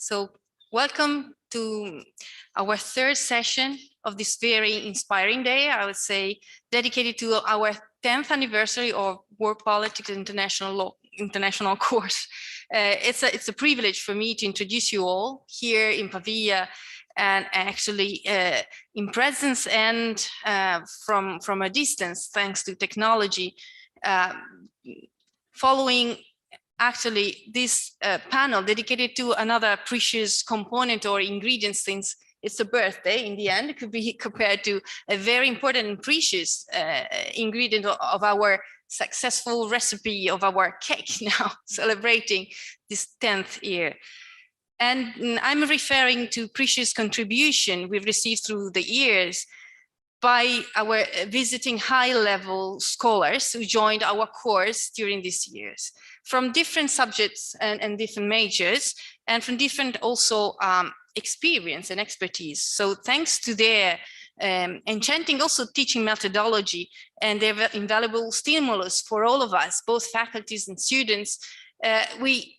So welcome to our third session of this very inspiring day, I would say, dedicated to our 10th anniversary of World Politics and International Law International course. It's a privilege for me to introduce you all here in Pavia, and actually in presence and from a distance, thanks to technology, following actually this panel dedicated to another precious component or ingredient, since it's a birthday in the end. It could be compared to a very important and precious ingredient of our successful recipe of our cake now, celebrating this 10th year. And I'm referring to precious contribution we've received through the years by our visiting high-level scholars who joined our course during these years, from different subjects and different majors, and from different also experience and expertise. So thanks to their enchanting also teaching methodology and their invaluable stimulus for all of us, both faculties and students, we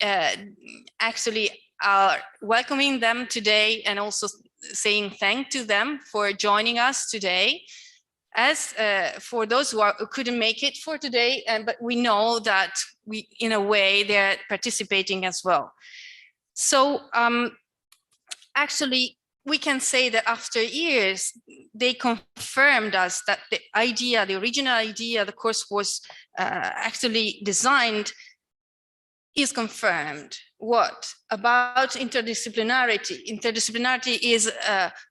actually are welcoming them today and also saying thank to them for joining us today. As for those who couldn't make it for today, but we know that in a way, they're participating as well. So actually, we can say that after years, they confirmed us that the idea, the original idea, the course was actually designed, is confirmed. What about interdisciplinarity? Interdisciplinarity is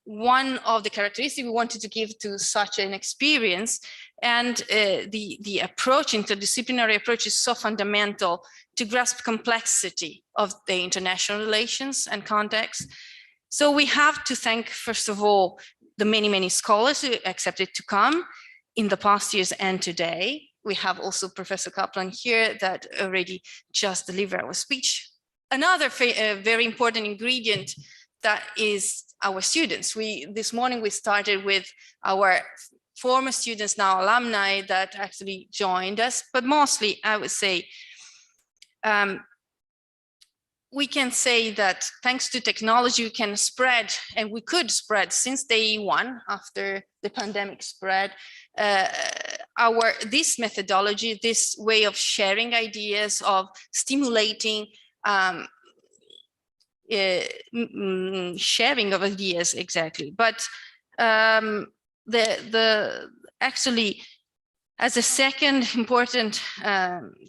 one of the characteristics we wanted to give to such an experience, and the approach, interdisciplinary approach, is so fundamental to grasp complexity of the international relations and context. So we have to thank, first of all, the many scholars who accepted to come in the past years and today. We have also Professor Kaplan here that already just delivered our speech. Another very important ingredient that is our students. This morning we started with our former students, now alumni, that actually joined us, but mostly I would say we can say that thanks to technology we can spread, and we could spread since day one after the pandemic spread, this methodology, this way of sharing ideas, of stimulating sharing of ideas, exactly. But actually, as a second important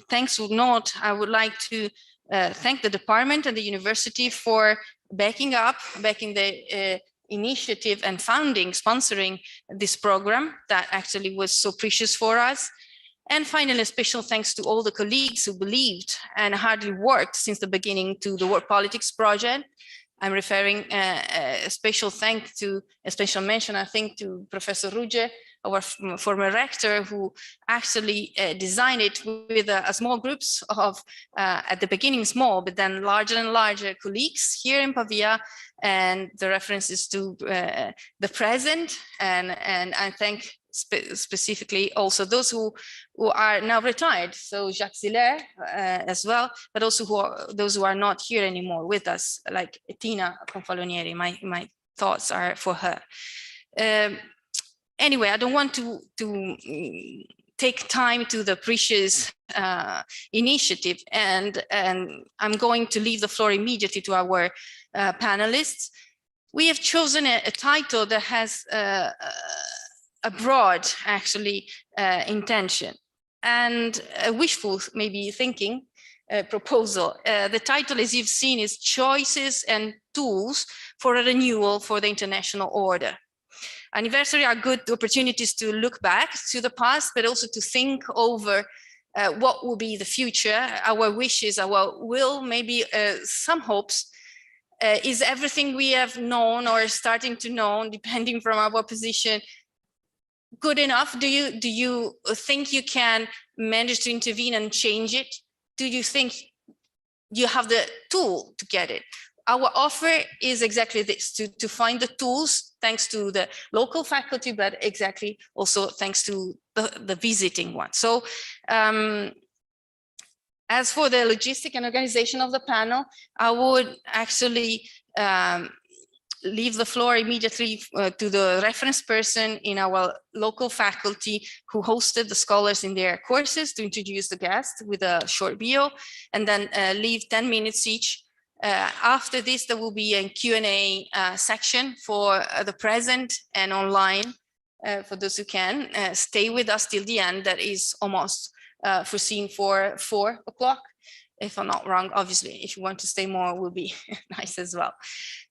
thanks note, I would like to thank the department and the university for backing the initiative and sponsoring this program that actually was so precious for us. And finally, a special thanks to all the colleagues who believed and hardly worked since the beginning to the World Politics project. I'm referring a special mention, I think, to Professor Ruge, our former rector, who actually designed it with small groups of, at the beginning small, but then larger and larger colleagues here in Pavia, and the references to the present. And I thank specifically also those who are now retired, so Jacques Ziller as well, but also those who are not here anymore with us, like Tina Confalonieri. My thoughts are for her. Anyway, I don't want to take time to the precious initiative, and I'm going to leave the floor immediately to our panelists. We have chosen a title that has a broad, actually, intention and a wishful, maybe thinking proposal. The title, as you've seen, is Choices and Tools for a Renewal for the International Order. Anniversaries are good opportunities to look back to the past, but also to think over what will be the future, our wishes, our will, maybe some hopes. Is everything we have known or starting to know, depending from our position, good enough? Do you think you can manage to intervene and change it? Do you think you have the tool to get it? Our offer is exactly this, to find the tools, thanks to the local faculty, but exactly also thanks to the visiting one. So As for the logistic and organization of the panel, I would actually leave the floor immediately to the reference person in our local faculty who hosted the scholars in their courses to introduce the guest with a short bio, and then leave 10 minutes each. After this, there will be a Q&A section for the present and online for those who can. Stay with us till the end. That is almost foreseen for 4 o'clock. If I'm not wrong, obviously, if you want to stay more, will be nice as well.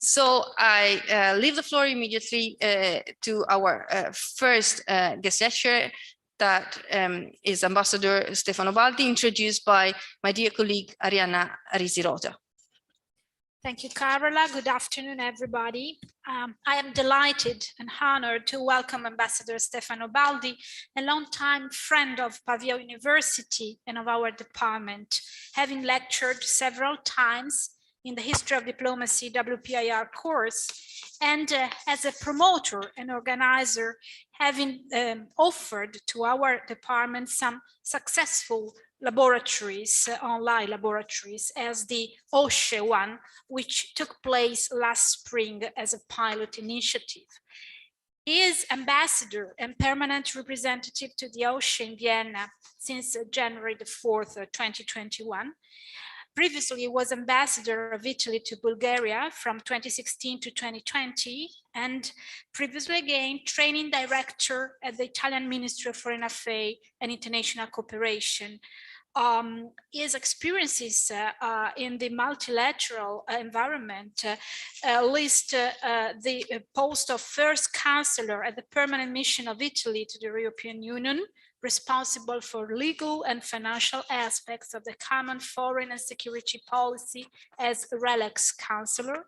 So I leave the floor immediately to our first guest lecturer, that is Ambassador Stefano Baldi, introduced by my dear colleague Arianna Risirota. Thank you, Carola. Good afternoon, everybody. I am delighted and honored to welcome Ambassador Stefano Baldi, a longtime friend of Pavia University and of our department, having lectured several times in the History of Diplomacy WPIR course, and as a promoter and organizer, having offered to our department some successful laboratories, online laboratories, as the OSHE one, which took place last spring as a pilot initiative. He is ambassador and permanent representative to the OSHE in Vienna since January the 4th, 2021. Previously, he was ambassador of Italy to Bulgaria from 2016 to 2020, and previously again, training director at the Italian Ministry of Foreign Affairs and International Cooperation. His experiences in the multilateral environment list the post of first counselor at the permanent mission of Italy to the European Union, responsible for legal and financial aspects of the common foreign and security policy as RELEX counselor.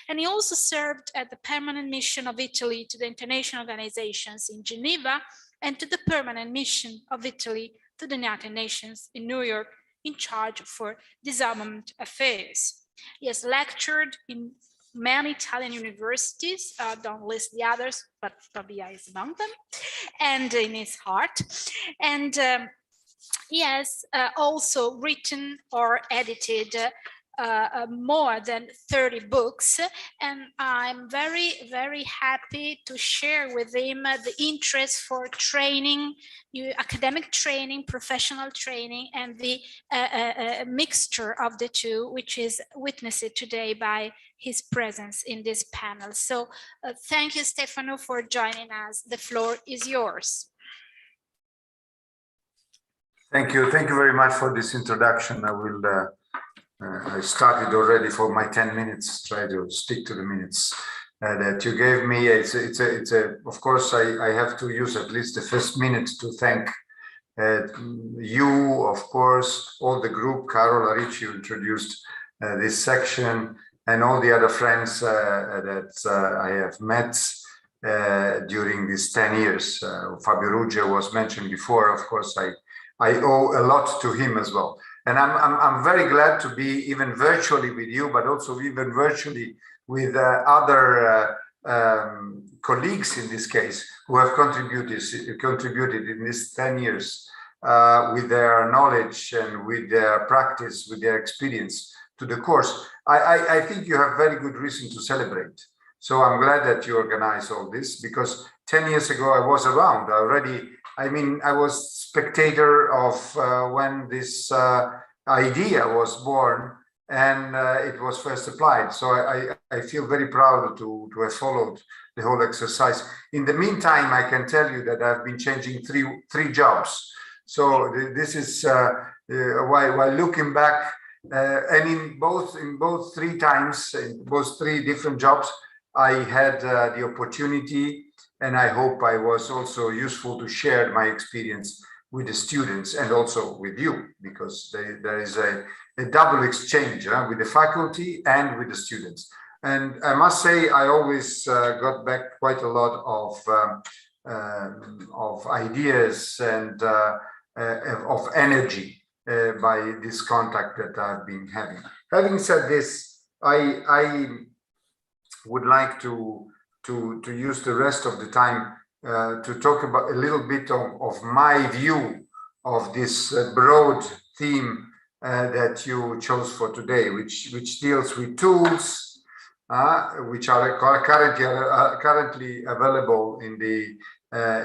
And he also served at the permanent mission of Italy to the international organizations in Geneva and to the permanent mission of Italy to the United Nations in New York, in charge for disarmament affairs. He has lectured in many Italian universities, don't list the others, but Pavia is among them, and in his heart. And he has also written or edited more than 30 books, and I'm very, very happy to share with him the interest for training, academic training, professional training, and the mixture of the two, which is witnessed today by his presence in this panel. So thank you, Stefano, for joining us. The floor is yours. Thank you very much for this introduction. I started already for my 10 minutes, try to stick to the minutes that you gave me. Of course, I have to use at least the first minute to thank you, of course, all the group, Carola Ricci, who introduced this section, and all the other friends that I have met during these 10 years. Fabio Ruggia was mentioned before. Of course, I owe a lot to him as well. And I'm very glad to be even virtually with you, but also even virtually with other colleagues in this case who have contributed in these 10 years with their knowledge and with their practice, with their experience to the course. I think you have very good reason to celebrate. So I'm glad that you organize all this, because 10 years ago I was around already. I mean, I was spectator of when this idea was born and it was first applied. So I feel very proud to have followed the whole exercise. In the meantime, I can tell you that I've been changing three jobs. So this is while looking back, and in both three times, in both three different jobs, I had the opportunity, and I hope I was also useful to share my experience with the students and also with you, because there is a double exchange with the faculty and with the students. And I must say, I always got back quite a lot of ideas and of energy by this contact that I've been having. Having said this, I would like to use the rest of the time to talk about a little bit of my view of this broad theme that you chose for today, which deals with tools which are currently available in the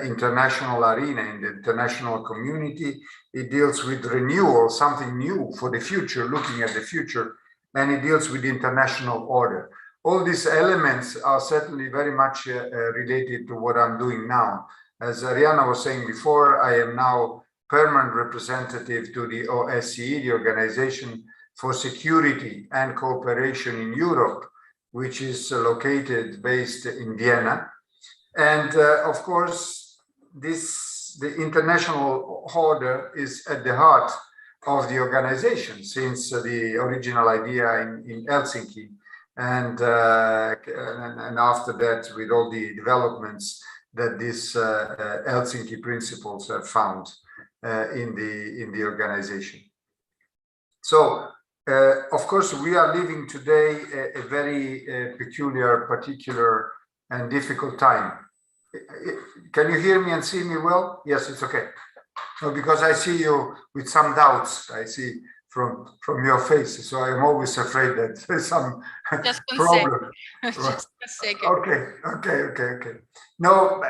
international arena, in the international community. It deals with renewal, something new for the future, looking at the future, and it deals with the international order. All these elements are certainly very much related to what I'm doing now. As Arianna was saying before, I am now permanent representative to the OSCE, the Organization for Security and Cooperation in Europe, which is based in Vienna. And of course, the international order is at the heart of the organization since the original idea in Helsinki. And after that, with all the developments that these Helsinki principles have found in the organization. So, of course, we are living today a very peculiar, particular, and difficult time. Can you hear me and see me well? Yes, it's okay. No, because I see you with some doubts. I see from your face, so I'm always afraid that there's some problem. Just a second. Okay. No,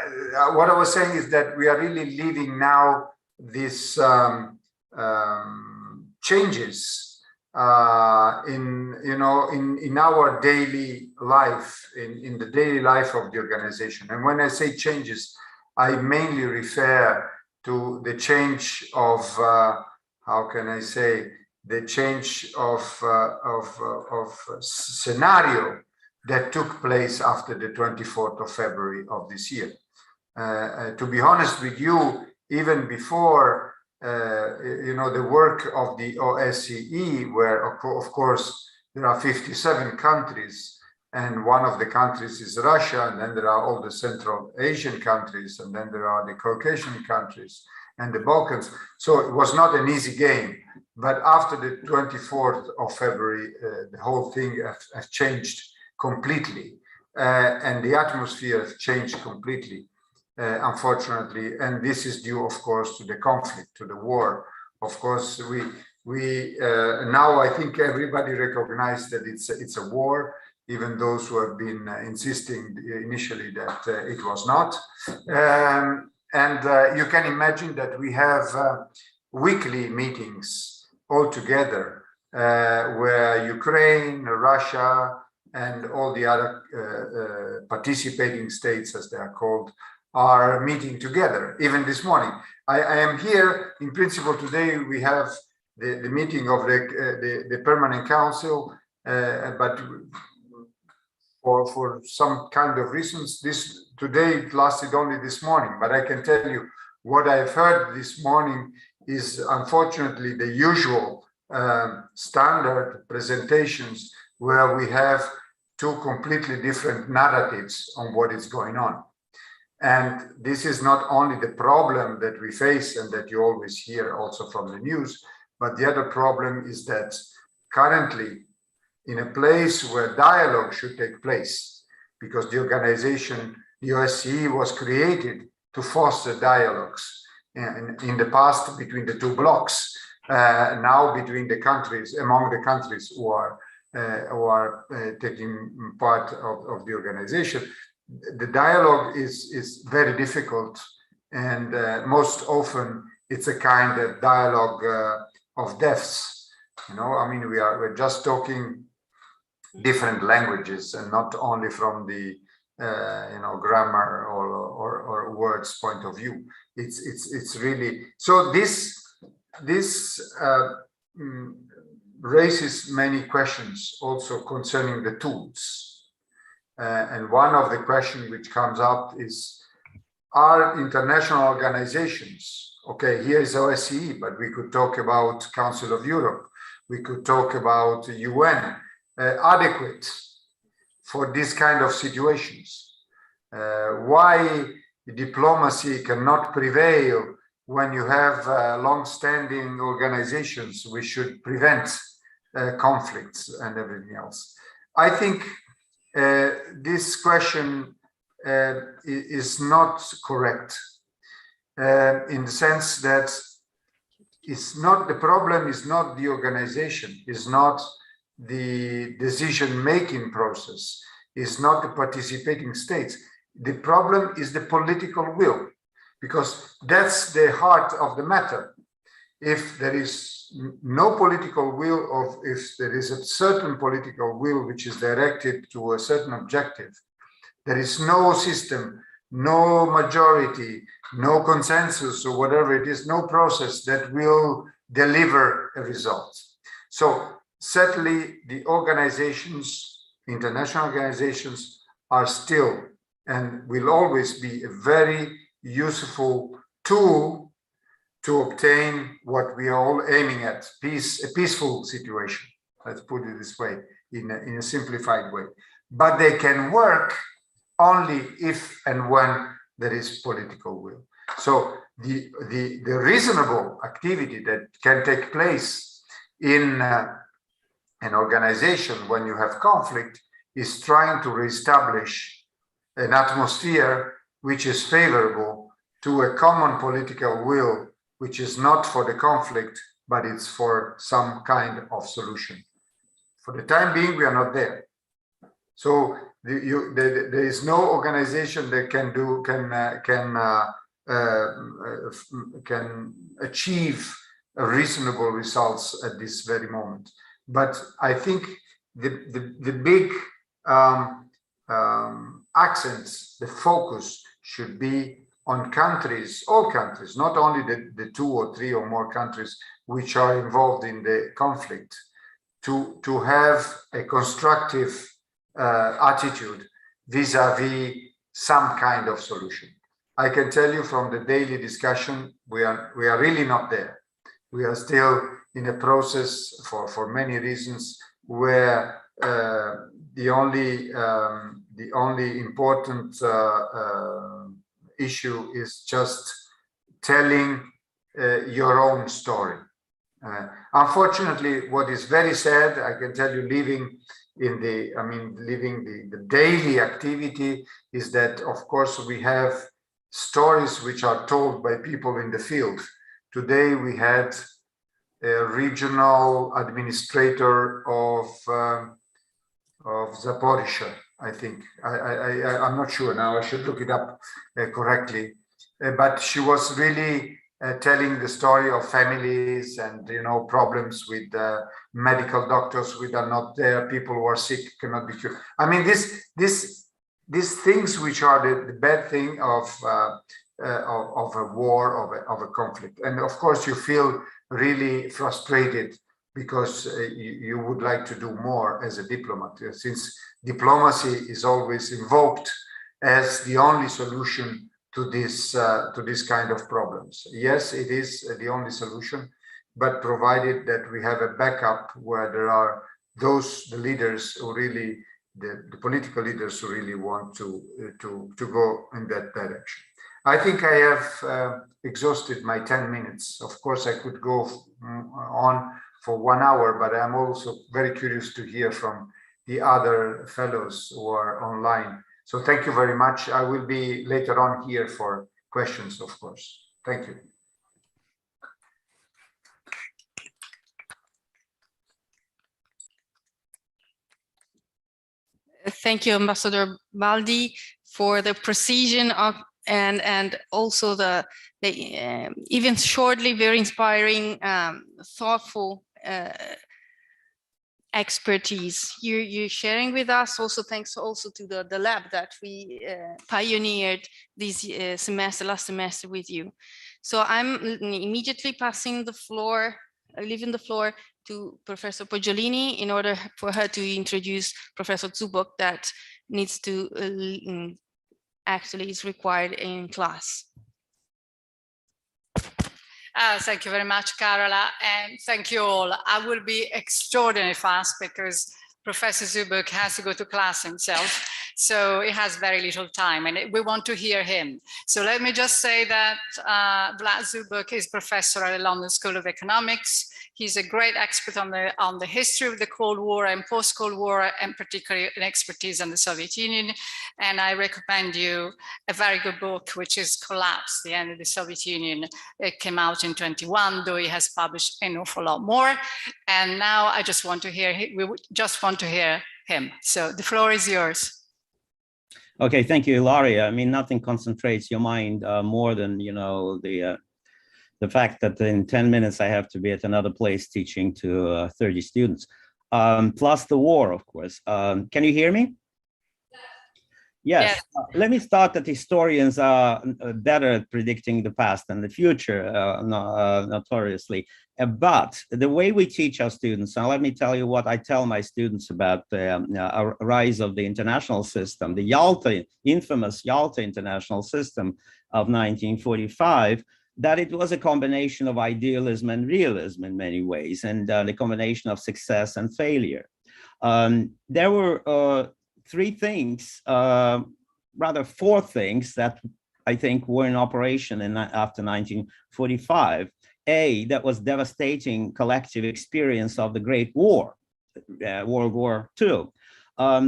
what I was saying is that we are really living now this changes in our daily life, in the daily life of the organization. And when I say changes, I mainly refer to the change of how can I say, the change of scenario that took place after the 24th of February of this year. To be honest with you, even before the work of the OSCE, where of course there are 57 countries, and one of the countries is Russia, and then there are all the Central Asian countries, and then there are the Caucasian countries and the Balkans. So it was not an easy game. But after the 24th of February, the whole thing has changed completely, and the atmosphere has changed completely. Unfortunately, and this is due, of course, to the conflict, to the war. Of course, we now I think everybody recognizes that it's a war, even those who have been insisting initially that it was not. And you can imagine that we have weekly meetings all together, where Ukraine, Russia, and all the other participating states, as they are called, are meeting together. Even this morning, I am here. In principle, today we have the meeting of the Permanent Council, but for some kind of reasons, today it lasted only this morning. But I can tell you what I've heard this morning is unfortunately the usual standard presentations where we have two completely different narratives on what is going on. And this is not only the problem that we face and that you always hear also from the news, but the other problem is that currently in a place where dialogue should take place, because the organization, the OSCE, was created to foster dialogues in the past between the two blocks, now between the countries, among the countries who are taking part of the organization. The dialogue is very difficult, and most often it's a kind of dialogue of deaths. I mean, we're just talking different languages, and not only from the grammar or words point of view. It's really so. This raises many questions also concerning the tools. And one of the questions which comes up is, are international organizations, okay, here is OSCE, but we could talk about Council of Europe, we could talk about UN, adequate for this kind of situations? Why diplomacy cannot prevail when you have long-standing organizations which should prevent conflicts and everything else? I think this question is not correct in the sense that it's not, the problem is not the organization, is not the decision-making process, is not the participating states. The problem is the political will, because that's the heart of the matter. If there is no political will, or if there is a certain political will which is directed to a certain objective, there is no system, no majority, no consensus, or whatever it is, no process that will deliver a result. So certainly the organizations, international organizations, are still and will always be a very useful tool to obtain what we are all aiming at, peace, a peaceful situation. Let's put it this way, in a simplified way. But they can work only if and when there is political will. So the reasonable activity that can take place in an organization when you have conflict is trying to reestablish an atmosphere which is favorable to a common political will, which is not for the conflict, but it's for some kind of solution. For the time being, we are not there. So there is no organization that can achieve reasonable results at this very moment. But I think the big accents, the focus should be on countries, all countries, not only the 2 or 3 or more countries which are involved in the conflict, to have a constructive attitude vis-a-vis some kind of solution. I can tell you from the daily discussion, we are really not there. We are still in a process for many reasons where the only important issue is just telling your own story. Unfortunately, what is very sad, I can tell you, living the daily activity, is that of course we have stories which are told by people in the field. Today we had a regional administrator of Zaporizhzhia, I think. I'm not sure now, I should look it up correctly. But she was really telling the story of families and, problems with medical doctors who are not there, people who are sick cannot be cured. I mean, these things which are the bad thing of a war, of a conflict. And of course, you feel really frustrated because you would like to do more as a diplomat, since diplomacy is always invoked as the only solution to this kind of problems. Yes, it is the only solution, but provided that we have a backup where there are the leaders who really, the political leaders who really want to go in that direction. I think I have exhausted my 10 minutes. Of course, I could go on for 1 hour, but I'm also very curious to hear from the other fellows who are online. So thank you very much. I will be later on here for questions, of course. Thank you. Thank you, Ambassador Baldi, for the precision of and also the even shortly very inspiring, thoughtful expertise you're sharing with us. Also, thanks also to the lab that we pioneered this last semester with you. So I'm immediately passing the floor, leaving the floor to Professor Poggiolini in order for her to introduce Professor Zubok, that needs to actually is required in class. Thank you very much, Carola, and thank you all. I will be extraordinarily fast because Professor Zubok has to go to class himself. So he has very little time and we want to hear him. So let me just say that Vlad Zubek is professor at the London School of Economics. He's a great expert on the history of the Cold War and post-Cold War, and particularly an expertise on the Soviet Union. And I recommend you a very good book, which is Collapse, the End of the Soviet Union. It came out in 21, though he has published an awful lot more. And now I just want to hear, we just want to hear him. So the floor is yours. Okay, thank you, Ilaria. I mean, nothing concentrates your mind more than, the fact that in 10 minutes I have to be at another place teaching to 30 students, plus the war, of course. Can you hear me? Yes. Let me start that historians are better at predicting the past and the future, notoriously. But the way we teach our students, and let me tell you what I tell my students about the rise of the international system, the infamous Yalta international system of 1945, that it was a combination of idealism and realism in many ways, and the combination of success and failure. There were three things, rather four things that I think were in operation after 1945. That was devastating collective experience of the Great War, World War II.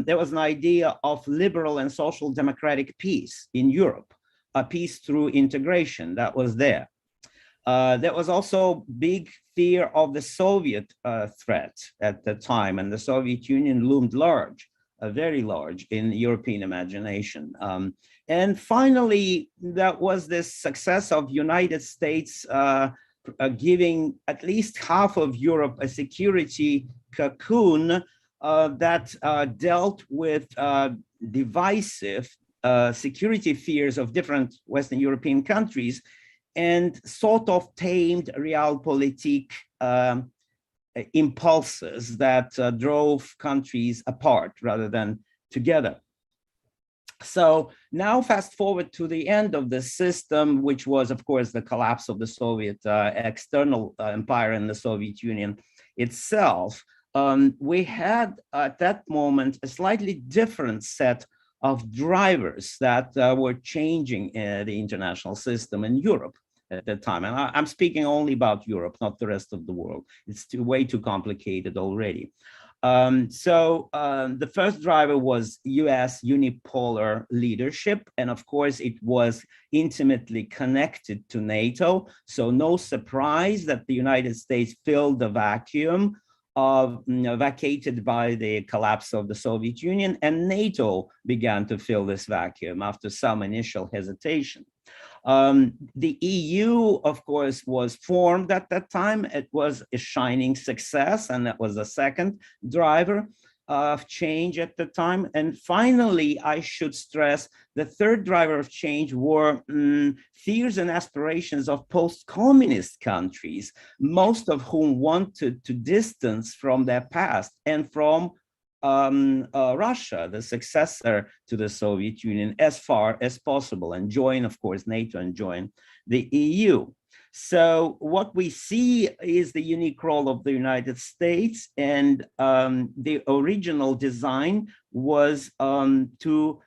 There was an idea of liberal and social democratic peace in Europe, a peace through integration that was there. There was also big fear of the Soviet threat at the time, and the Soviet Union loomed large, very large in European imagination. And finally, that was this success of United States giving at least half of Europe a security cocoon that dealt with divisive security fears of different Western European countries and sort of tamed realpolitik impulses that drove countries apart rather than together. So now fast forward to the end of the system, which was, of course, the collapse of the Soviet external empire and the Soviet Union itself. We had at that moment a slightly different set of drivers that were changing the international system in Europe at that time. And I'm speaking only about Europe, not the rest of the world. It's way too complicated already. The first driver was US unipolar leadership. And of course, it was intimately connected to NATO. So no surprise that the United States filled the vacuum vacated by the collapse of the Soviet Union, and NATO began to fill this vacuum after some initial hesitation. The EU, of course, was formed at that time. It was a shining success, and that was the second driver of change at the time. And finally, I should stress the third driver of change were fears and aspirations of post-communist countries, most of whom wanted to distance from their past and from Russia, the successor to the Soviet Union, as far as possible, and join, of course, NATO and join the EU. So what we see is the unique role of the United States, and the original design was to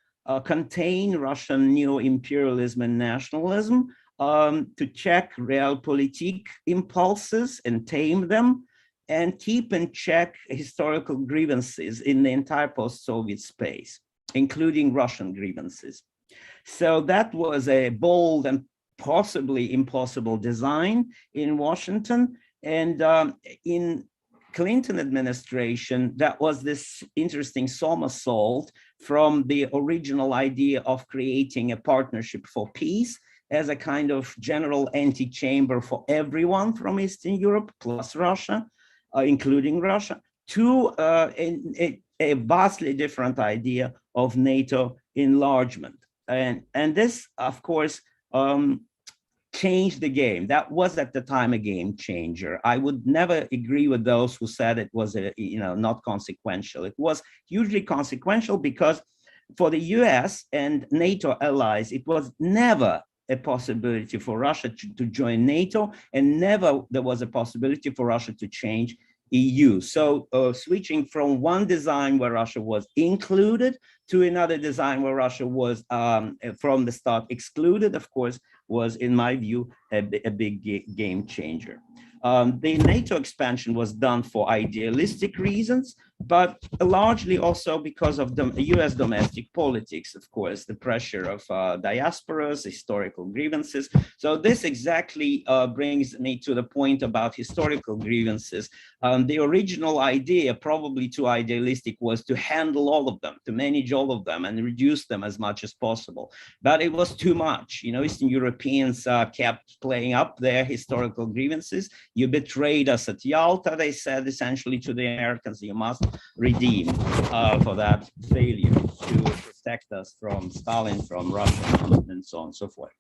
contain Russian neo-imperialism and nationalism, to check realpolitik impulses and tame them, and keep in check historical grievances in the entire post-Soviet space, including Russian grievances. So that was a bold and possibly impossible design in Washington. And in Clinton administration, that was this interesting somersault from the original idea of creating a partnership for peace as a kind of general antechamber for everyone from Eastern Europe, plus Russia, including Russia, to a vastly different idea of NATO enlargement. And this, of course, changed the game. That was at the time a game changer. I would never agree with those who said it was not consequential. It was hugely consequential because for the US and NATO allies, it was never a possibility for Russia to join NATO, and never there was a possibility for Russia to change EU. So switching from one design where Russia was included to another design where Russia was from the start excluded, of course, was, in my view, a big game changer. The NATO expansion was done for idealistic reasons, but largely also because of the US domestic politics, of course, the pressure of diasporas, historical grievances. So this exactly brings me to the point about historical grievances. The original idea, probably too idealistic, was to handle all of them, to manage all of them and reduce them as much as possible. But it was too much. You know, Eastern Europeans kept playing up their historical grievances. You betrayed us at Yalta, they said essentially to the Americans, you must redeem for that failure to protect us from Stalin, from Russia, and so on and so forth.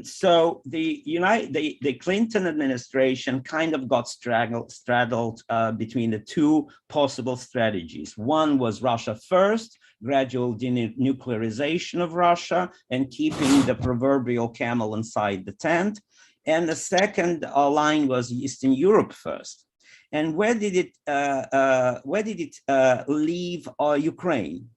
So the Clinton administration kind of got straddled between the two possible strategies. One was Russia first, gradual denuclearization of Russia and keeping the proverbial camel inside the tent. And the second line was Eastern Europe first. And where did it leave Ukraine?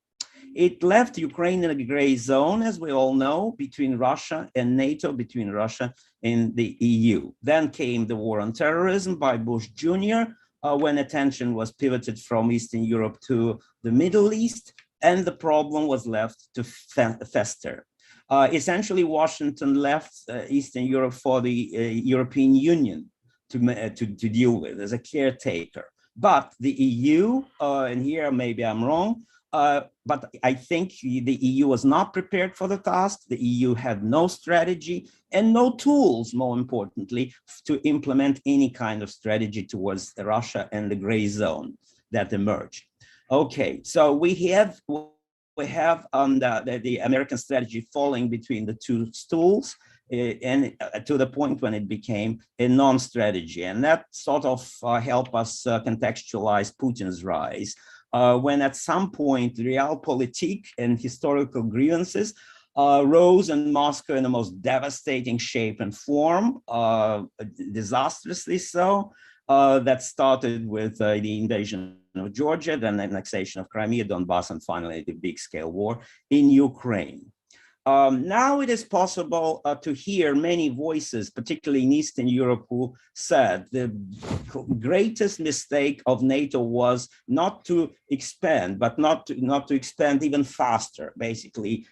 It left Ukraine in a gray zone, as we all know, between Russia and NATO, between Russia and the EU. Then came the war on terrorism by Bush Jr., when attention was pivoted from Eastern Europe to the Middle East, and the problem was left to fester. Essentially, Washington left Eastern Europe for the European Union to deal with as a caretaker. But the EU, and here maybe I'm wrong, but I think the EU was not prepared for the task. The EU had no strategy and no tools, more importantly, to implement any kind of strategy towards Russia and the gray zone that emerged. Okay, so we have the American strategy falling between the two stools, and to the point when it became a non-strategy. And that sort of helped us contextualize Putin's rise. When at some point realpolitik and historical grievances rose in Moscow in the most devastating shape and form, disastrously so, that started with the invasion of Georgia, then the annexation of Crimea, Donbass, and finally the big-scale war in Ukraine. Now it is possible to hear many voices, particularly in Eastern Europe, who said the greatest mistake of NATO was not to expand, but not to expand even faster, basically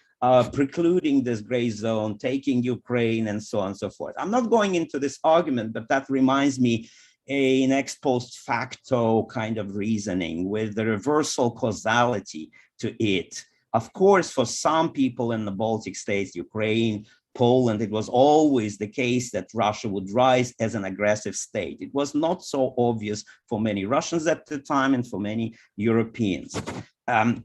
precluding this gray zone, taking Ukraine, and so on and so forth. I'm not going into this argument, but that reminds me an ex post facto kind of reasoning with the reversal causality to it. Of course, for some people in the Baltic states, Ukraine, Poland, it was always the case that Russia would rise as an aggressive state. It was not so obvious for many Russians at the time and for many Europeans.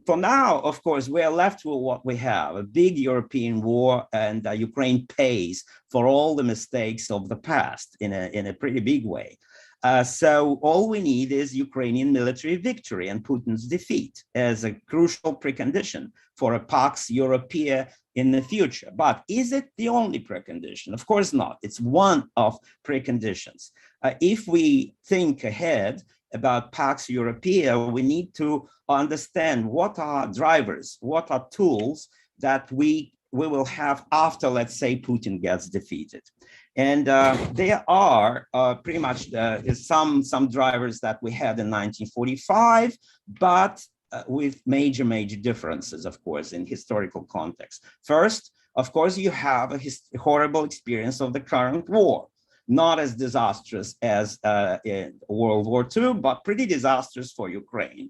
For now, of course, we are left with what we have, a big European war, and Ukraine pays for all the mistakes of the past in a pretty big way. So all we need is Ukrainian military victory and Putin's defeat as a crucial precondition for a Pax Europaea in the future. But is it the only precondition? Of course not. It's one of preconditions. If we think ahead about Pax Europaea, we need to understand what are drivers, what are tools that we will have after, let's say, Putin gets defeated. And there are pretty much some drivers that we had in 1945, but with major differences, of course, in historical context. First, of course, you have a horrible experience of the current war, not as disastrous as World War II, but pretty disastrous for Ukraine.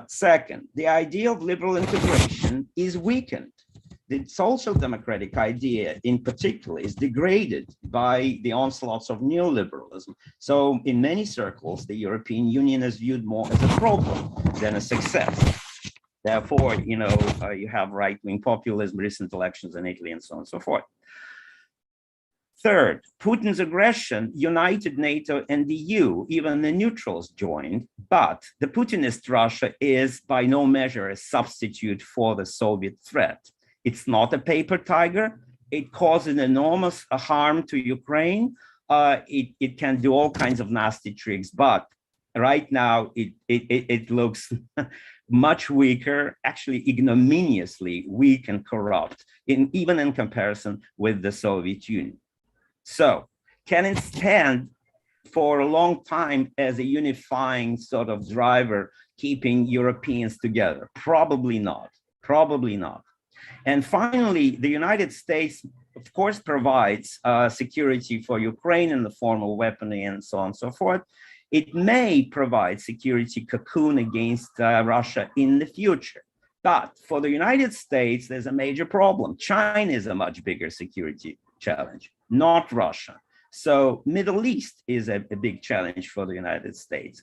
Second, the idea of liberal integration is weakened. The social democratic idea in particular is degraded by the onslaughts of neoliberalism. So in many circles, the European Union is viewed more as a problem than a success. Therefore, you know, you have right-wing populism, recent elections in Italy, and so on and so forth. Third, Putin's aggression united NATO and the EU, even the neutrals joined, but the Putinist Russia is by no measure a substitute for the Soviet threat. It's not a paper tiger. It causes enormous harm to Ukraine. It can do all kinds of nasty tricks, but right now it looks much weaker, actually ignominiously weak and corrupt, even in comparison with the Soviet Union. So can it stand for a long time as a unifying sort of driver, keeping Europeans together? Probably not, probably not. And finally, the United States, of course, provides security for Ukraine in the form of weaponry and so on and so forth. It may provide security cocoon against Russia in the future. But for the United States, there's a major problem. China is a much bigger security challenge, not Russia. So Middle East is a big challenge for the United States,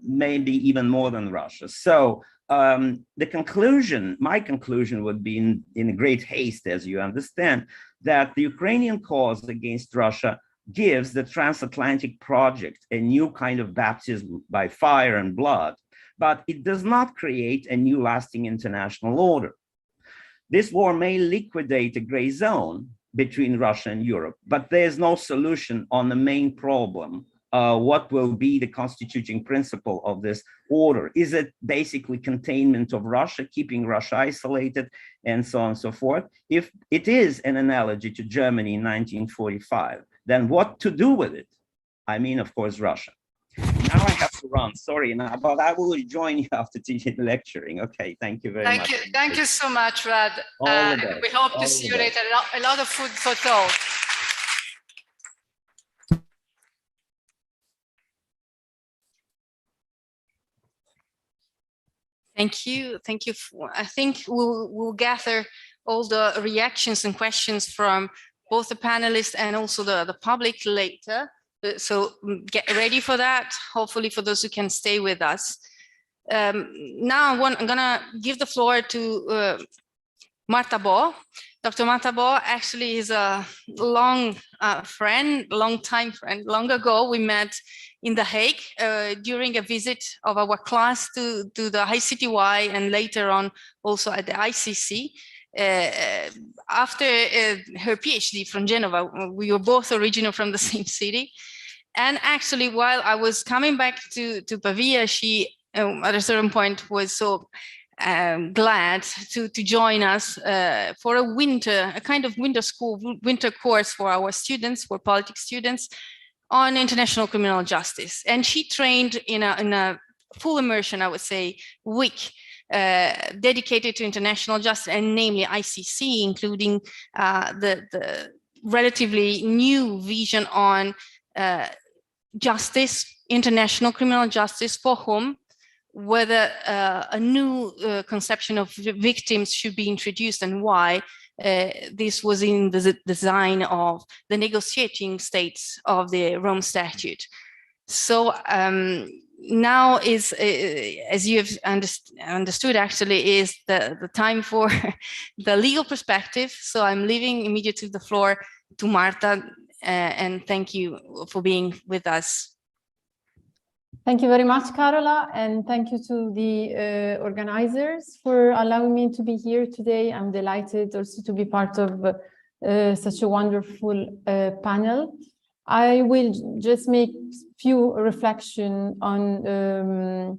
maybe even more than Russia. So the conclusion, my conclusion would be in great haste, as you understand, that the Ukrainian cause against Russia gives the transatlantic project a new kind of baptism by fire and blood, but it does not create a new lasting international order. This war may liquidate a gray zone between Russia and Europe, but there's no solution on the main problem. What will be the constituting principle of this order? Is it basically containment of Russia, keeping Russia isolated, and so on and so forth? If it is an analogy to Germany in 1945, then what to do with it? I mean, of course, Russia. Now I have to run, sorry, but I will join you after teaching lecturing. Okay, thank you very much. Thank you so much, Rad. We hope to see you later. A lot of food for thought. Thank you. Thank you. I think we'll gather all the reactions and questions from both the panelists and also the public later. So get ready for that, hopefully for those who can stay with us. Now I'm gonna give the floor to Marta Bo. Dr. Marta Bo actually is a long time friend. Long ago, we met in The Hague during a visit of our class to the ICTY and later on also at the ICC. After her PhD from Genova, we were both original from the same city. And actually, while I was coming back to Pavia, she at a certain point was so glad to join us for a kind of winter course for our students, for politics students, on international criminal justice. And she trained in a full immersion, I would say, week dedicated to international justice, and namely ICC, including the relatively new vision on justice, international criminal justice, for whom, whether a new conception of victims should be introduced and why. This was in the design of the negotiating states of the Rome Statute. So now is, as you have understood, actually, is the time for the legal perspective. So I'm leaving immediately the floor to Marta, and thank you for being with us. Thank you very much, Carola, and thank you to the organizers for allowing me to be here today. I'm delighted also to be part of such a wonderful panel. I will just make few reflections on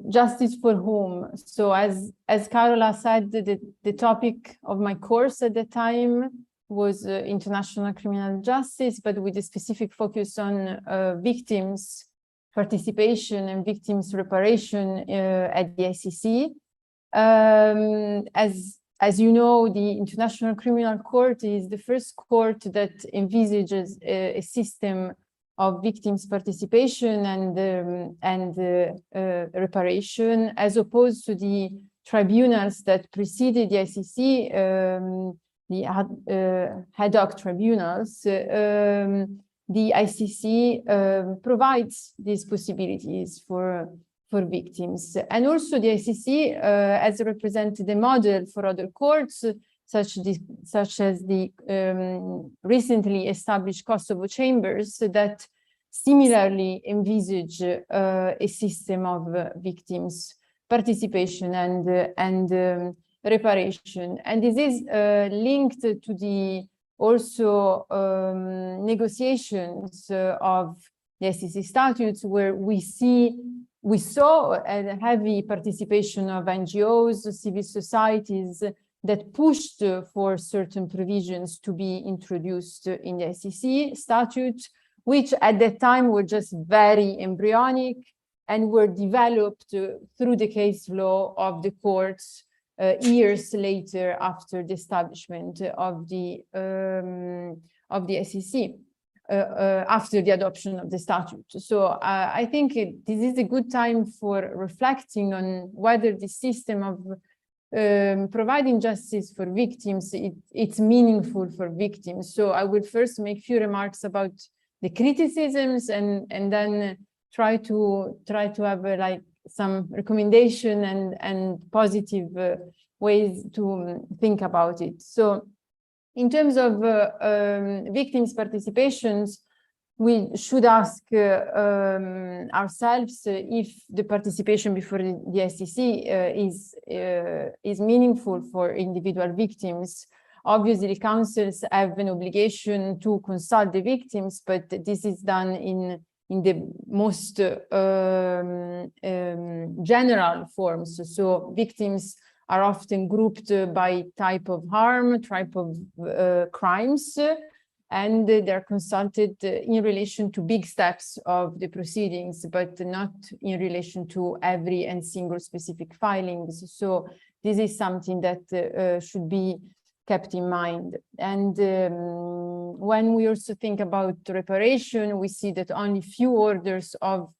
justice for whom. So as Carola said, the topic of my course at the time was international criminal justice, but with a specific focus on victims' participation and victims' reparation at the ICC. As you know, the International Criminal Court is the first court that envisages a system of victims' participation and reparation, as opposed to the tribunals that preceded the ICC, the ad hoc tribunals. The ICC provides these possibilities for victims. And also the ICC has represented a model for other courts, such as the recently established Kosovo chambers that similarly envisage a system of victims' participation and reparation. And this is linked to the also negotiations of SEC statutes, where we saw a heavy participation of NGOs, civil societies that pushed for certain provisions to be introduced in the SEC statute, which at that time were just very embryonic and were developed through the case law of the courts years later after the establishment of the SEC, after the adoption of the statute. So I think this is a good time for reflecting on whether the system of providing justice for victims, it's meaningful for victims. So I will first make a few remarks about the criticisms and then try to have like some recommendation and positive ways to think about it. So in terms of victims' participations, we should ask ourselves if the participation before the SEC is meaningful for individual victims. Obviously, the councils have an obligation to consult the victims, but this is done in the most general forms. So victims are often grouped by type of harm, type of crimes, and they're consulted in relation to big steps of the proceedings, but not in relation to every and single specific filings. So this is something that should be kept in mind. And when we also think about reparation, we see that only few orders of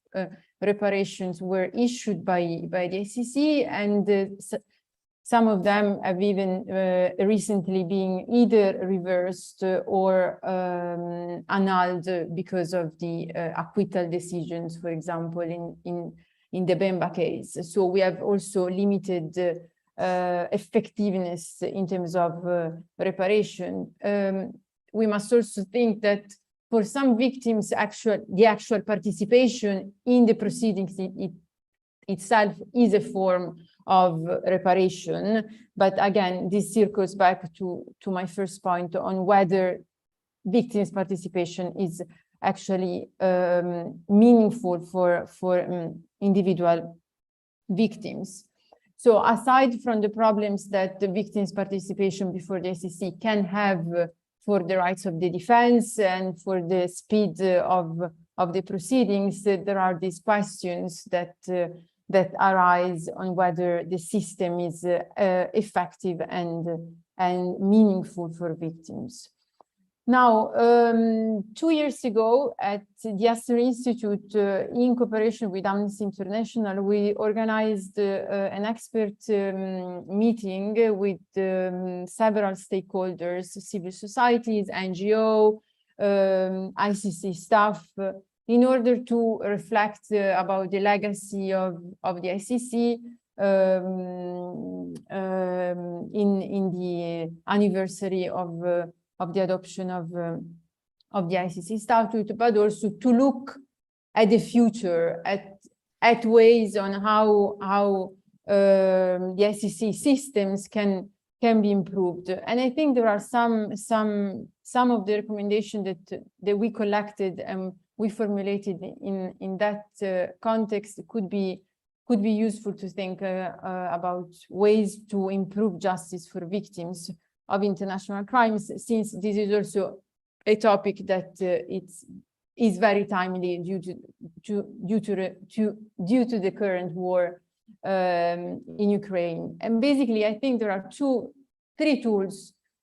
reparations were issued by the SEC, and some of them have even recently been either reversed or annulled because of the acquittal decisions, for example, in the Bemba case. So we have also limited effectiveness in terms of reparation. We must also think that for some victims, the actual participation in the proceedings itself is a form of reparation. But again, this circles back to my first point on whether victims' participation is actually meaningful for individual victims. So aside from the problems that the victims' participation before the SEC can have for the rights of the defense and for the speed of the proceedings, there are these questions that arise on whether the system is effective and meaningful for victims. Now, 2 years ago at the Astor Institute, in cooperation with Amnesty International, we organized an expert meeting with several stakeholders, civil societies, NGO, ICC staff, in order to reflect about the legacy of the ICC in the anniversary of the adoption of the ICC statute, but also to look at the future, at ways on how the ICC systems can be improved. And I think there are some of the recommendations that we collected and we formulated in that context could be useful to think about ways to improve justice for victims of international crimes, since this is also a topic that is very timely due to the current war in Ukraine. And basically, I think there are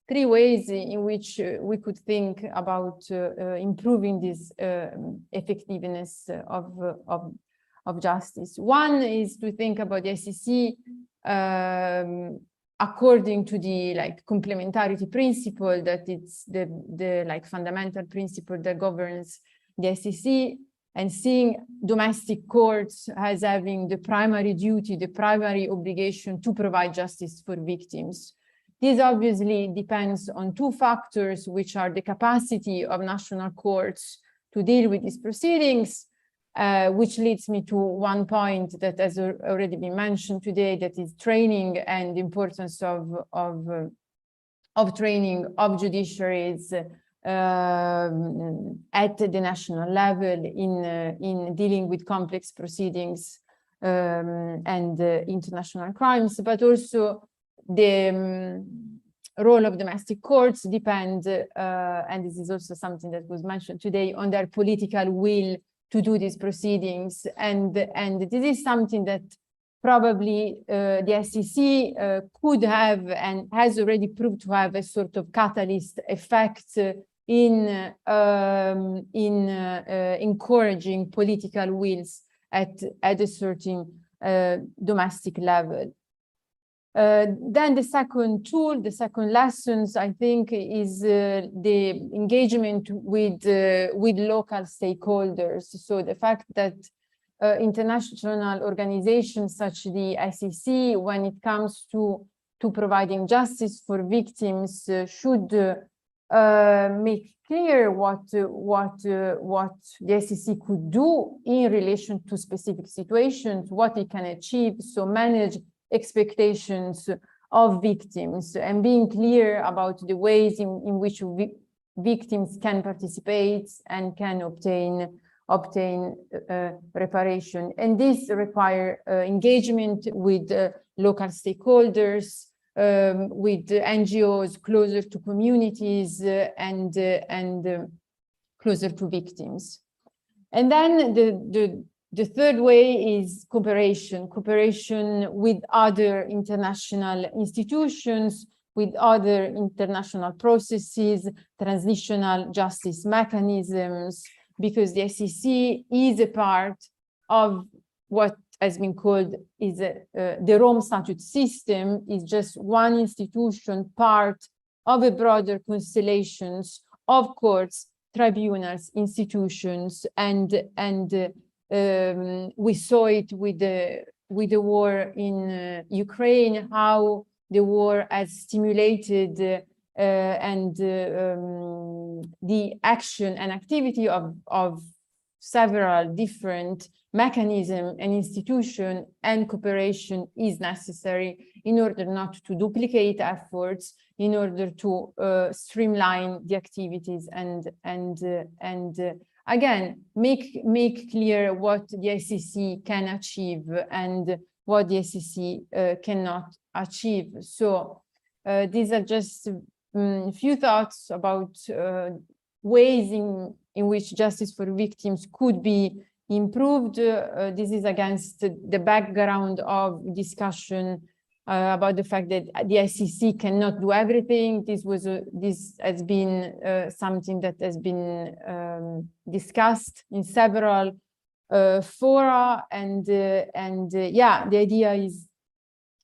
three ways in which we could think about improving this effectiveness of justice. One is to think about the SEC according to the complementarity principle, that it's the fundamental principle that governs the SEC, and seeing domestic courts as having the primary duty, the primary obligation to provide justice for victims. This obviously depends on two factors, which are the capacity of national courts to deal with these proceedings, which leads me to one point that has already been mentioned today, that is training and the importance of training of judiciaries at the national level in dealing with complex proceedings and international crimes, but also the role of domestic courts depend, and this is also something that was mentioned today, on their political will to do these proceedings. And this is something that probably the SEC could have and has already proved to have a sort of catalyst effect in encouraging political wills at a certain domestic level. Then the second tool, the second lessons, I think, is the engagement with local stakeholders. So the fact that international organizations such as the SEC, when it comes to providing justice for victims, should make clear what the SEC could do in relation to specific situations, what it can achieve, so manage expectations of victims and being clear about the ways in which victims can participate and can obtain reparation. And this requires engagement with local stakeholders, with NGOs closer to communities and closer to victims. And then the third way is cooperation with other international institutions, with other international processes, transitional justice mechanisms, because the SEC is a part of what has been called the Rome Statute system, is just one institution, part of a broader constellation of courts, tribunals, institutions, and we saw it with the war in Ukraine, how the war has stimulated the action and activity of several different mechanisms and institutions, and cooperation is necessary in order not to duplicate efforts, in order to streamline the activities and again, make clear what the SEC can achieve and what the SEC cannot achieve. So these are just a few thoughts about ways in which justice for victims could be improved. This is against the background of discussion about the fact that the SEC cannot do everything. This has been something that has been discussed in several fora, and yeah, the idea is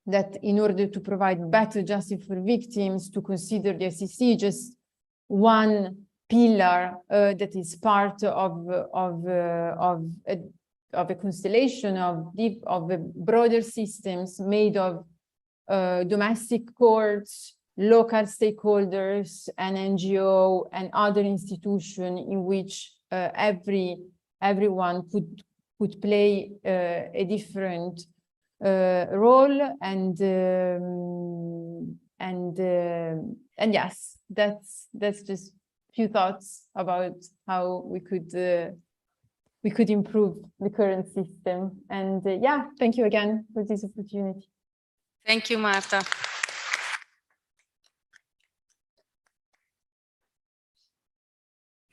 that in order to provide better justice for victims, to consider the SEC just one pillar that is part of a constellation of broader systems made of domestic courts, local stakeholders, and NGO and other institutions in which everyone could play a different role, and yes, that's just few thoughts about how we could improve the current system. And yeah, thank you again for this opportunity. Thank you, Marta.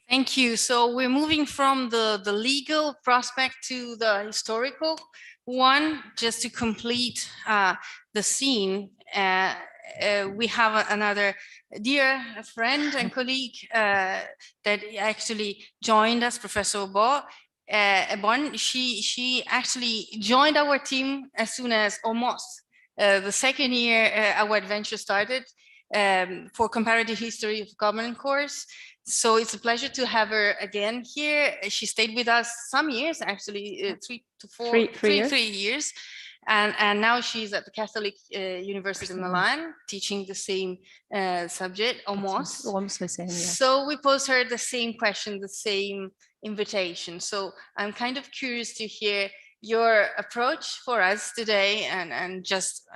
Thank you. So we're moving from the legal prospect to the historical one. Just to complete the scene, we have another dear friend and colleague that actually joined us, Professor Bon. She actually joined our team as soon as almost the second year our adventure started for comparative history of government course. So it's a pleasure to have her again here. She stayed with us some years, actually, 3 years. And now she's at the Catholic University of Milan, teaching the same subject, almost. Almost the same, yeah. So we posed her the same question, the same invitation. So I'm kind of curious to hear your approach for us today, and just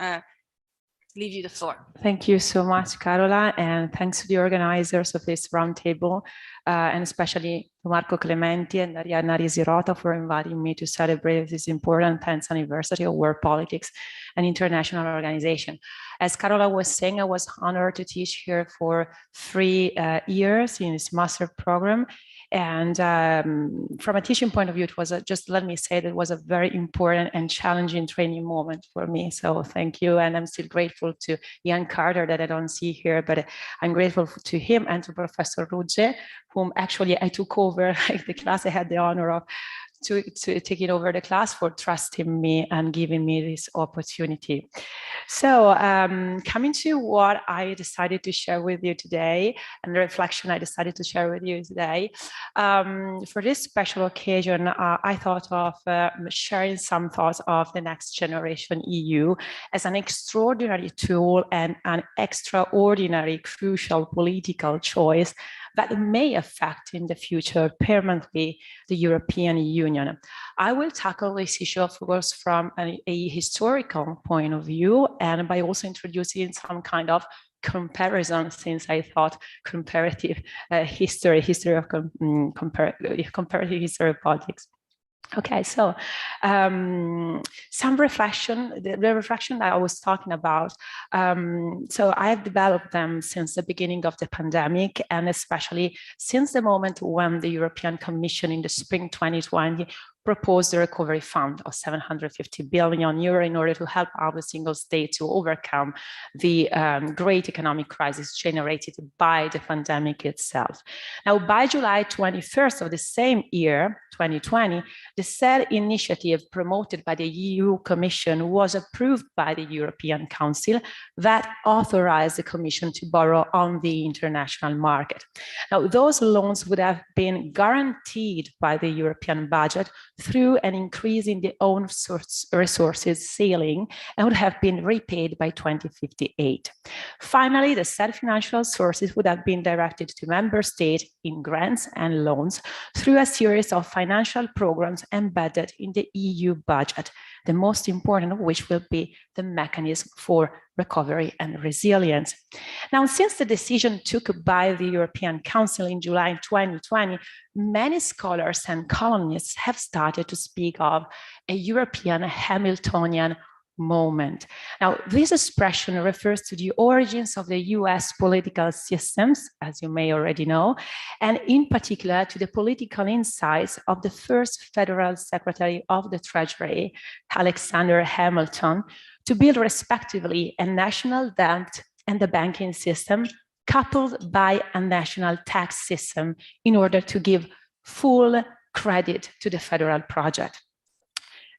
leave you the floor. Thank you so much, Carola, and thanks to the organizers of this roundtable, and especially Marco Clementi and Arianna Risirota for inviting me to celebrate this important 10th anniversary of World Politics and International Organization. As Carola was saying, I was honored to teach here for 3 years in this master program. And from a teaching point of view, it was just let me say that it was a very important and challenging training moment for me. So thank you. And I'm still grateful to Ian Carter that I don't see here, but I'm grateful to him and to Professor Rugge, whom actually I took over like the class. I had the honor of to taking over the class, for trusting me and giving me this opportunity. So coming to what I decided to share with you today, and the reflection I decided to share with you today, for this special occasion, I thought of sharing some thoughts of the Next Generation EU as an extraordinary tool and an extraordinary crucial political choice that may affect in the future permanently the European Union. I will tackle this issue, of course, from a historical point of view, and by also introducing some kind of comparison, since I thought comparative history of comparative history of politics. Okay, so some reflection, the reflection that I was talking about. So I have developed them since the beginning of the pandemic, and especially since the moment when the European Commission in the spring 2020 proposed a recovery fund of 750 billion euro in order to help our single state to overcome the great economic crisis generated by the pandemic itself. Now, by July 21st of the same year, 2020, the said initiative promoted by the EU Commission was approved by the European Council that authorized the Commission to borrow on the international market. Now, those loans would have been guaranteed by the European budget through an increase in the own resources ceiling and would have been repaid by 2058. Finally, the said financial sources would have been directed to member states in grants and loans through a series of financial programs embedded in the EU budget, the most important of which will be the mechanism for recovery and resilience. Now, since the decision took by the European Council in July 2020, many scholars and columnists have started to speak of a European Hamiltonian moment. Now, this expression refers to the origins of the US political systems, as you may already know, and in particular to the political insights of the first Federal Secretary of the Treasury, Alexander Hamilton, to build respectively a national debt and the banking system coupled by a national tax system in order to give full credit to the federal project.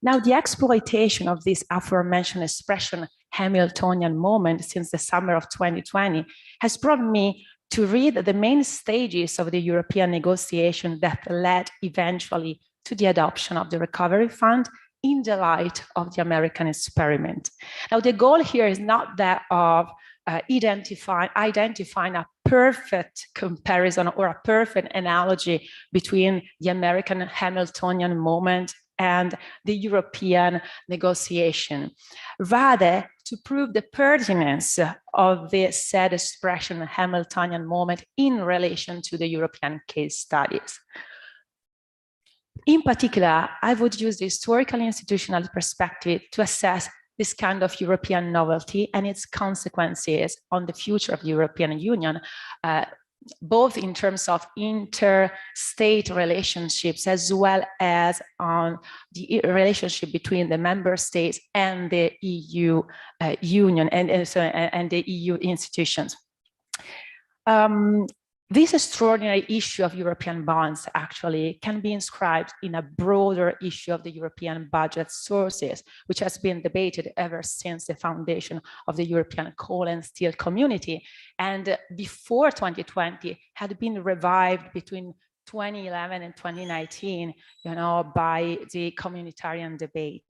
Now, the exploitation of this aforementioned expression, Hamiltonian moment, since the summer of 2020, has brought me to read the main stages of the European negotiation that led eventually to the adoption of the Recovery Fund in the light of the American experiment. Now, the goal here is not that of identifying a perfect comparison or a perfect analogy between the American Hamiltonian moment and the European negotiation, rather to prove the pertinence of the said expression Hamiltonian moment in relation to the European case studies. In particular, I would use the historical institutional perspective to assess this kind of European novelty and its consequences on the future of the European Union, both in terms of inter-state relationships as well as on the relationship between the member states and the EU Union and the EU institutions. This extraordinary issue of European bonds actually can be inscribed in a broader issue of the European budget sources, which has been debated ever since the foundation of the European coal and steel community, and before 2020 had been revived between 2011 and 2019, by the communitarian debate.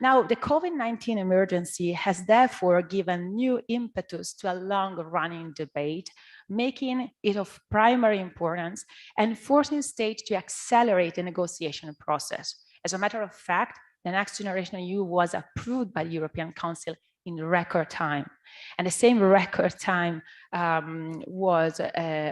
Now, the COVID-19 emergency has therefore given new impetus to a long-running debate, making it of primary importance and forcing states to accelerate the negotiation process. As a matter of fact, the Next Generation EU was approved by the European Council in record time. And the same record time was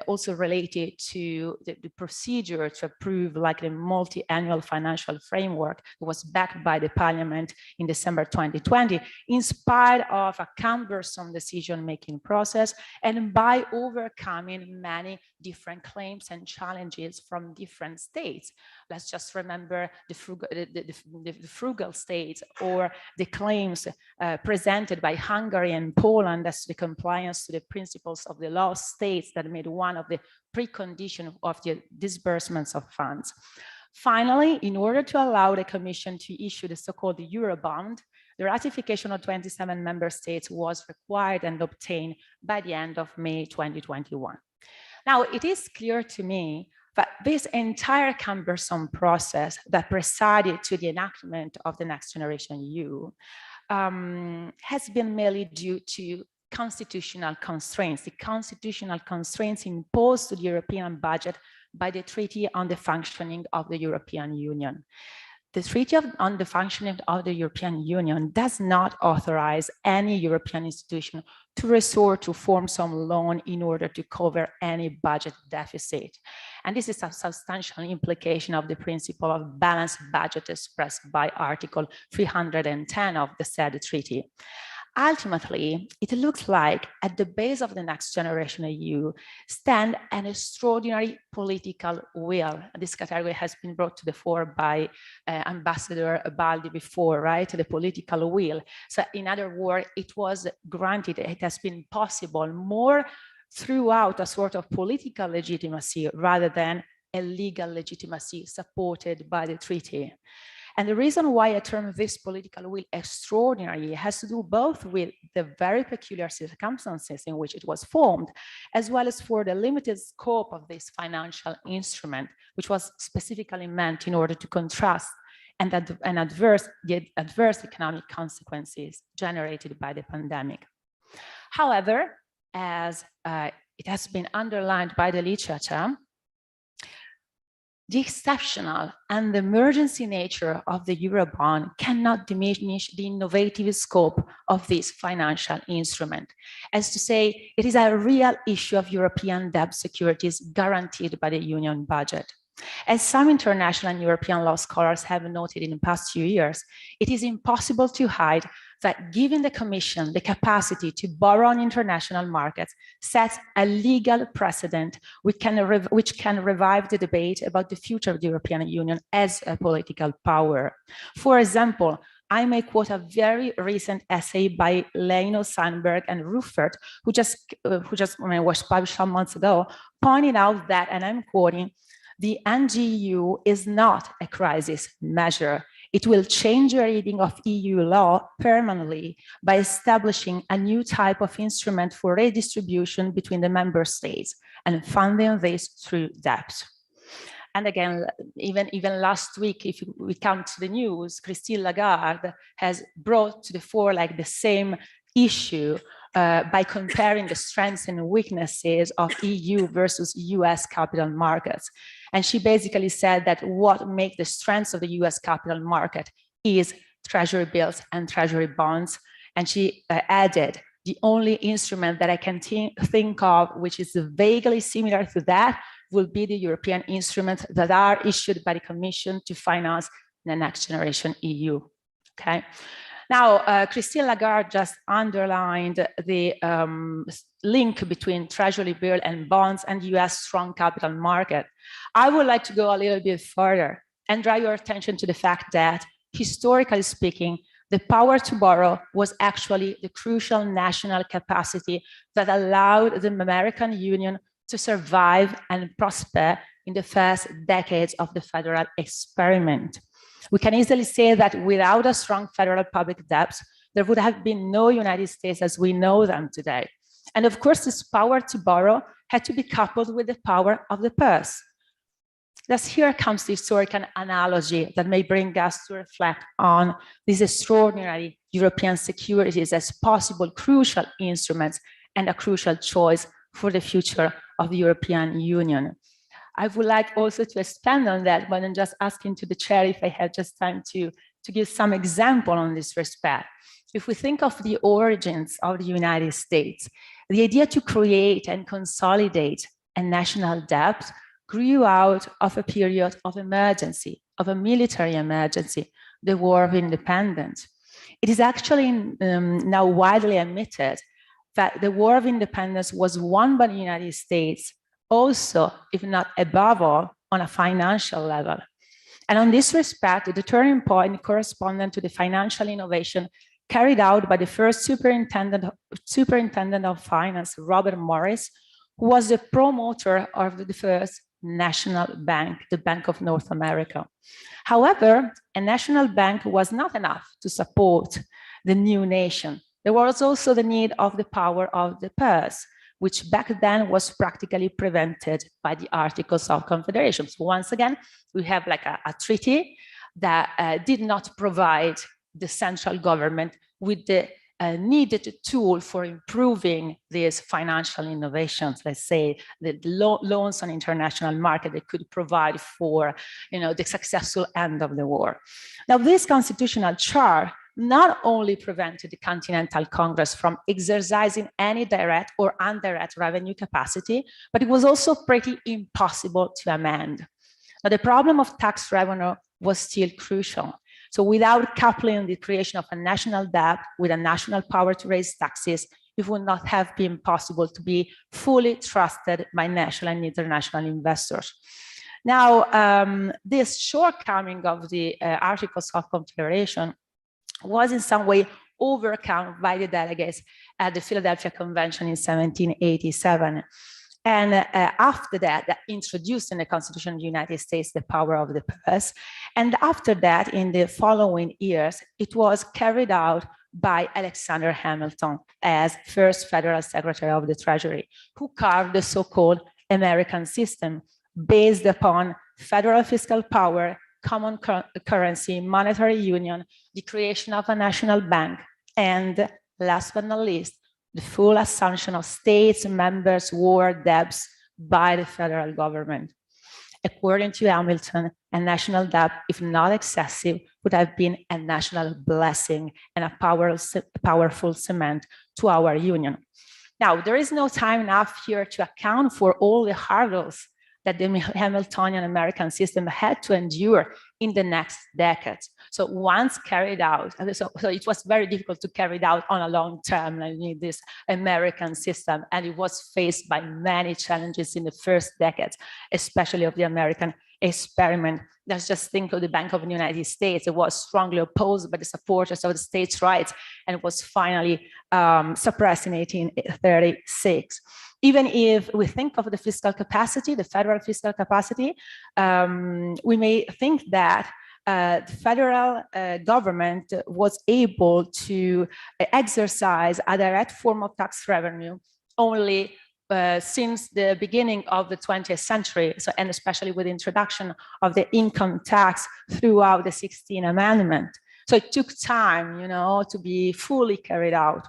also related to the procedure to approve like the multi-annual financial framework that was backed by the parliament in December 2020, in spite of a cumbersome decision-making process and by overcoming many different claims and challenges from different states. Let's just remember the frugal states, or the claims presented by Hungary and Poland as to the compliance to the principles of the law states that made one of the preconditions of the disbursements of funds. Finally, in order to allow the Commission to issue the so-called Eurobond, the ratification of 27 member states was required and obtained by the end of May 2021. Now, it is clear to me that this entire cumbersome process that presided to the enactment of the Next Generation EU has been merely due to constitutional constraints, the constitutional constraints imposed to the European budget by the Treaty on the Functioning of the European Union. The Treaty on the Functioning of the European Union does not authorize any European institution to resort to form some loan in order to cover any budget deficit. And this is a substantial implication of the principle of balanced budget expressed by Article 310 of the said treaty. Ultimately, it looks like at the base of the Next Generation EU stand an extraordinary political will. This category has been brought to the fore by Ambassador Baldi before, right? The political will. So in other words, it was granted, it has been possible more throughout a sort of political legitimacy rather than a legal legitimacy supported by the treaty. And the reason why I term this political will extraordinary has to do both with the very peculiar circumstances in which it was formed, as well as for the limited scope of this financial instrument, which was specifically meant in order to contrast the adverse economic consequences generated by the pandemic. However, as it has been underlined by the literature, the exceptional and the emergency nature of the Eurobond cannot diminish the innovative scope of this financial instrument. As to say, it is a real issue of European debt securities guaranteed by the Union budget. As some international and European law scholars have noted in the past few years, it is impossible to hide that giving the Commission the capacity to borrow on international markets sets a legal precedent which can revive the debate about the future of the European Union as a political power. For example, I may quote a very recent essay by Leino, Sandberg, and Ruffert, who just was published some months ago, pointing out that, and I'm quoting, the NGEU is not a crisis measure. It will change the reading of EU law permanently by establishing a new type of instrument for redistribution between the member states and funding this through debt. And again, even last week, if we come to the news, Christine Lagarde has brought to the fore like the same issue by comparing the strengths and weaknesses of EU versus US capital markets. And she basically said that what makes the strengths of the US capital market is treasury bills and treasury bonds. And she added, the only instrument that I can think of which is vaguely similar to that will be the European instruments that are issued by the Commission to finance the Next Generation EU, okay? Now, Christine Lagarde just underlined the link between treasury bill and bonds and US strong capital market. I would like to go a little bit further and draw your attention to the fact that, historically speaking, the power to borrow was actually the crucial national capacity that allowed the American Union to survive and prosper in the first decades of the federal experiment. We can easily say that without a strong federal public debt, there would have been no United States as we know them today. And of course, this power to borrow had to be coupled with the power of the purse. Thus, here comes the historical analogy that may bring us to reflect on these extraordinary European securities as possible crucial instruments and a crucial choice for the future of the European Union. I would like also to expand on that, but I'm just asking to the chair if I have just time to give some example on this respect. if we think of the origins of the United States, the idea to create and consolidate a national debt grew out of a period of emergency, of a military emergency, the War of Independence. It is actually now widely admitted that the War of Independence was won by the United States also, if not above all, on a financial level. And on this respect, the turning point corresponded to the financial innovation carried out by the first superintendent of finance, Robert Morris, who was the promoter of the first national bank, the Bank of North America. However, a national bank was not enough to support the new nation. There was also the need of the power of the purse, which back then was practically prevented by the Articles of Confederation. So once again, we have like a treaty that did not provide the central government with the needed tool for improving these financial innovations, let's say the loans on international market that could provide for the successful end of the war. Now, this constitutional chart not only prevented the Continental Congress from exercising any direct or indirect revenue capacity, but it was also pretty impossible to amend. Now, the problem of tax revenue was still crucial. So without coupling the creation of a national debt with a national power to raise taxes, it would not have been possible to be fully trusted by national and international investors. Now, this shortcoming of the Articles of Confederation was in some way overcome by the delegates at the Philadelphia Convention in 1787. And after that, introduced in the Constitution of the United States the power of the purse. And after that, in the following years, it was carried out by Alexander Hamilton as first Federal Secretary of the Treasury, who carved the so-called American system based upon federal fiscal power, common currency, monetary union, the creation of a national bank, and last but not least, the full assumption of states and members' war debts by the federal government. According to Hamilton, a national debt, if not excessive, would have been a national blessing and a powerful cement to our union. Now, there is no time enough here to account for all the hurdles that the Hamiltonian American system had to endure in the next decades. So once carried out, so it was very difficult to carry it out on a long term, like this American system, and it was faced by many challenges in the first decades, especially of the American experiment. Let's just think of the Bank of the United States. It was strongly opposed by the supporters of the states' rights and was finally suppressed in 1836. Even if we think of the fiscal capacity, the federal fiscal capacity, we may think that the federal government was able to exercise a direct form of tax revenue only since the beginning of the 20th century, so, and especially with the introduction of the income tax throughout the 16th Amendment. So it took time, to be fully carried out.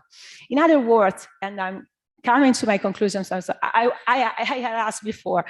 In other words, and I'm coming to my conclusions, so I had asked before,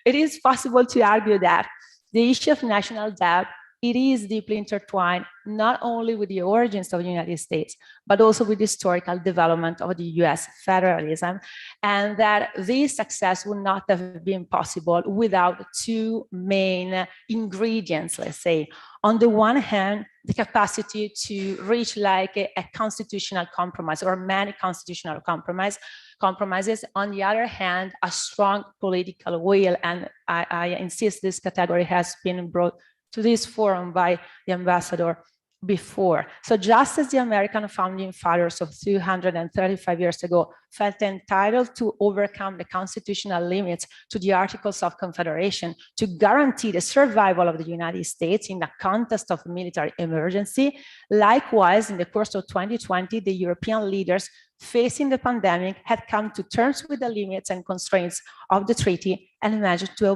it is possible to argue that the issue of national debt, it is deeply intertwined not only with the origins of the United States, but also with the historical development of the US federalism, and that this success would not have been possible without two main ingredients, let's say. On the one hand, the capacity to reach like a constitutional compromise or many constitutional compromises. On the other hand, a strong political will, and I insist this category has been brought to this forum by the ambassador before. So just as the American founding fathers of 235 years ago felt entitled to overcome the constitutional limits to the Articles of Confederation to guarantee the survival of the United States in a context of military emergency, likewise, in the course of 2020, the European leaders facing the pandemic had come to terms with the limits and constraints of the treaty and managed to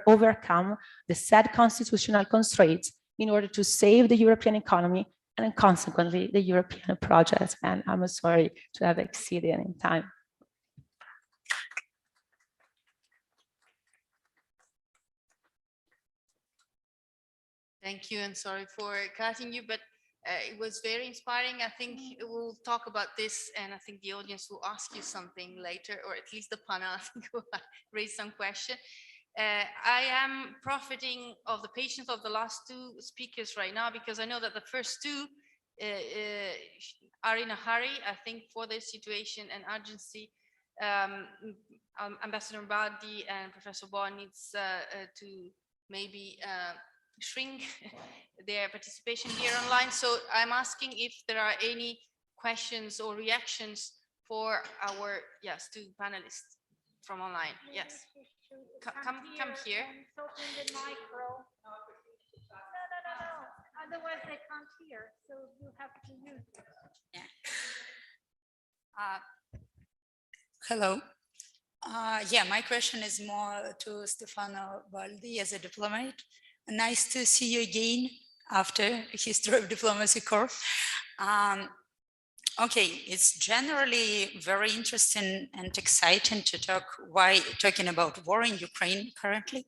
overcome the said constitutional constraints in order to save the European economy and consequently the European project. And I'm sorry to have exceeded in time. Thank you, and sorry for cutting you, but It was very inspiring. I think we'll talk about this, and I think the audience will ask you something later, or at least the panel I think will raise some question. I am profiting of the patience of the last two speakers right now, because I know that the first two are in a hurry, I think, for their situation and urgency. Ambassador Baldi and Professor Bon needs to maybe shrink their participation here online. So I'm asking if there are any questions or reactions for our two panelists from online. Yes, come here. Otherwise they can't hear, so you have to use it. Yeah. Hello. Yeah, my question is more to Stefano Baldi as a diplomat. Nice to see you again after a History of Diplomacy course. Okay, it's generally very interesting and exciting to talking about war in Ukraine currently.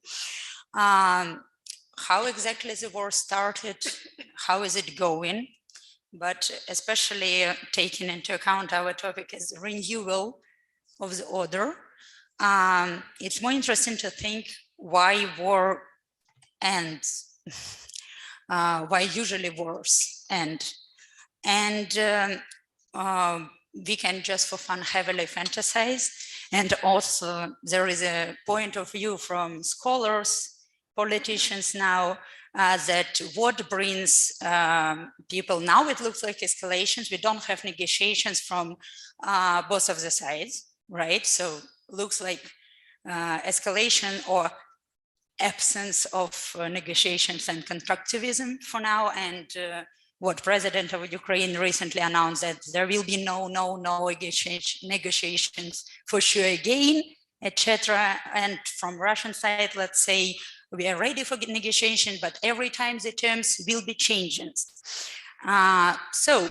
How exactly the war started, how is it going? But especially taking into account our topic is renewal of the order. It's more interesting to think why war ends, why usually wars end. And we can just for fun heavily fantasize. And also there is a point of view from scholars, politicians now, that what brings people now, it looks like escalations. We don't have negotiations from both of the sides, right? So looks like escalation or absence of negotiations and constructivism for now. And what President of Ukraine recently announced that there will be no negotiations for sure again, etc. And from Russian side, let's say, we are ready for negotiation, but every time the terms will be changing. So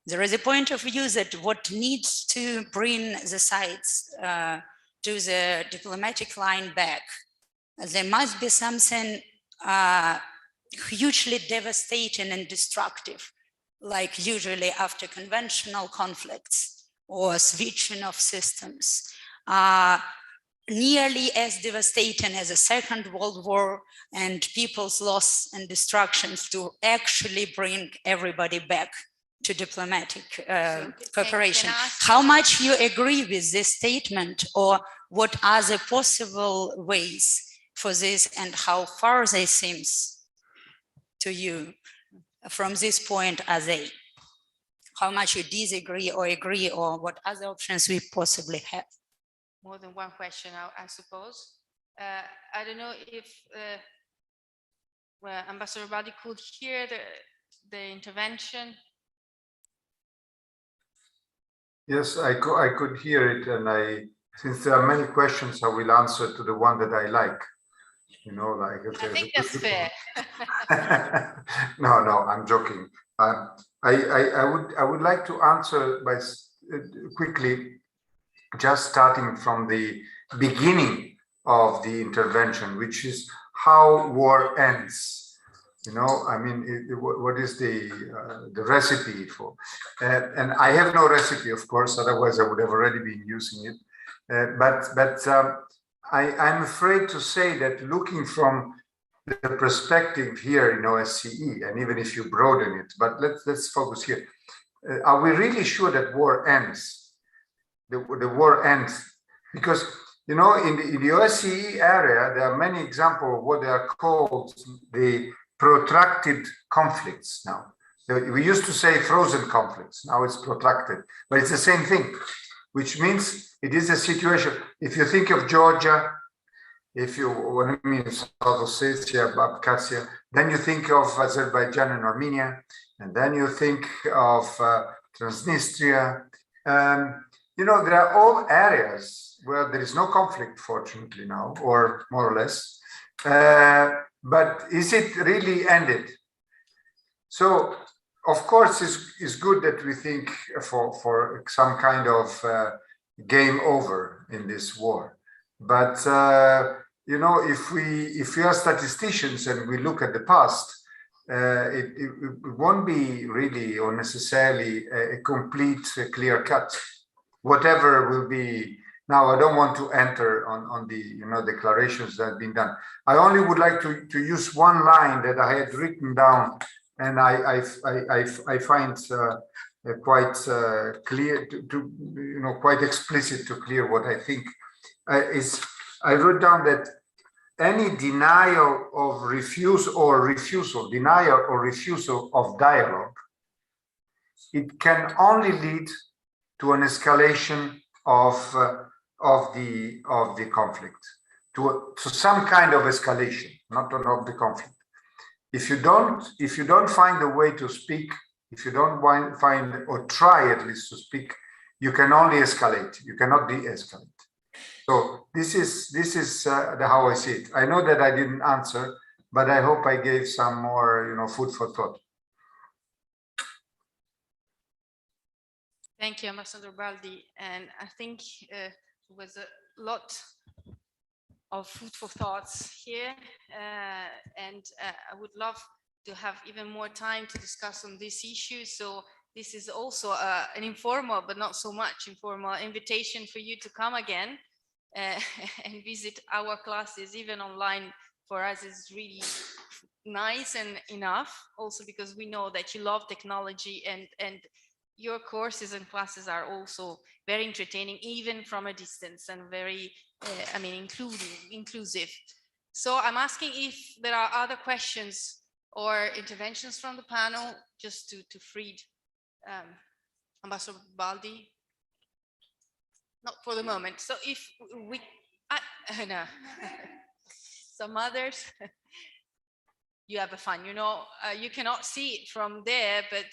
there is a point of view that what needs to bring the sides to the diplomatic line back, there must be something hugely devastating and destructive, like usually after conventional conflicts or switching of systems. Nearly as devastating as a Second World War and people's loss and destructions to actually bring everybody back to diplomatic cooperation. How much you agree with this statement, or what are the possible ways for this, and how far they seems to you from this point are they? How much you disagree or agree, or what other options we possibly have? More than one question, I suppose. I don't know if well, Ambassador Baldi could hear the intervention. Yes, I could hear it, and since there are many questions, I will answer to the one that I like. You know, like I think that's fair. No, I'm joking. I would like to answer by quickly, just starting from the beginning of the intervention, which is how war ends. You know, I mean, what is the recipe for? And I have no recipe, of course, otherwise I would have already been using it. But I'm afraid to say that looking from the perspective here in OSCE, and even if you broaden it, but let's focus here. Are we really sure that war ends? The war ends, because you know, in the OSCE area, there are many examples of what they are called the protracted conflicts now. We used to say frozen conflicts, now it's protracted, but it's the same thing, which means it is a situation. If you think of Georgia, if you want to mean South Ossetia, Abkhazia, then you think of Azerbaijan and Armenia, and then you think of Transnistria. You know, there are all areas where there is no conflict, fortunately now, or more or less. But is it really ended? So, of course, it's good that we think for some kind of game over in this war. But you know, if we are statisticians and we look at the past, it won't be really or necessarily a complete clear cut. Whatever will be. Now, I don't want to enter on the declarations that have been done. I only would like to use one line that I had written down, and I find quite clear quite explicit to clear what I think is. I wrote down that any denial of denial or refusal of dialogue, it can only lead to an escalation of the conflict, to some kind of escalation, not of the conflict. If you don't find a way to speak, if you don't find or try at least to speak, you can only escalate. You cannot de-escalate. So this is how I see it. I know that I didn't answer, but I hope I gave some more food for thought. Thank you, Ambassador Baldi. And I think there was a lot of food for thoughts here. And I would love to have even more time to discuss on this issue. So this is also an informal, but not so much informal invitation for you to come again and visit our classes, even online. For us is really nice and enough, also because we know that you love technology, and your courses and classes are also very entertaining, even from a distance, and very, inclusive. So I'm asking if there are other questions or interventions from the panel, just to Fried, Ambassador Baldi. Not for the moment. So if we, no, some others, you have a fun, you cannot see it from there, but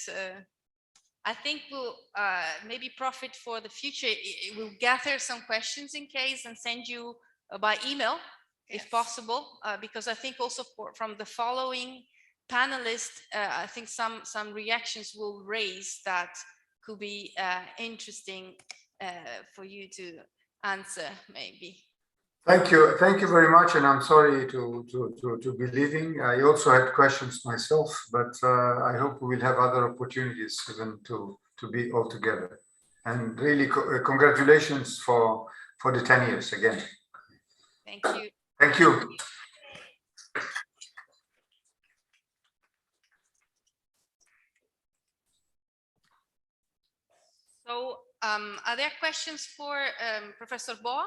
I think we'll maybe profit for the future. We'll gather some questions in case and send you by email, if possible, because I think also from the following panelists, I think some reactions will raise that could be interesting for you to answer, maybe. Thank you very much, and I'm sorry to be leaving. I also had questions myself, but I hope we will have other opportunities even to be all together. And really, congratulations for the 10 years again. Thank you. Thank you. So, are there questions for Professor Bo?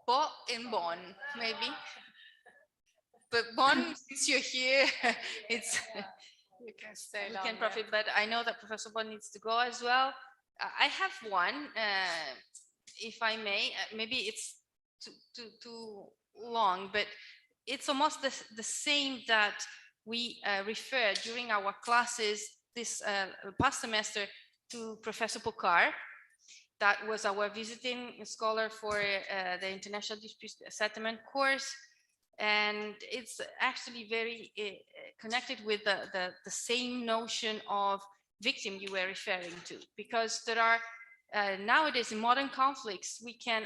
Bo in Bonn, maybe. But Bonn, since you're here, it's you can stay. You can profit, but I know that Professor Bonn needs to go as well. I have one, if I may. Maybe it's too long, but it's almost the same that we referred during our classes this past semester to Professor Pocard. That was our visiting scholar for the International Dispute Settlement course. And it's actually very connected with the same notion of victim you were referring to, because there are nowadays in modern conflicts, we can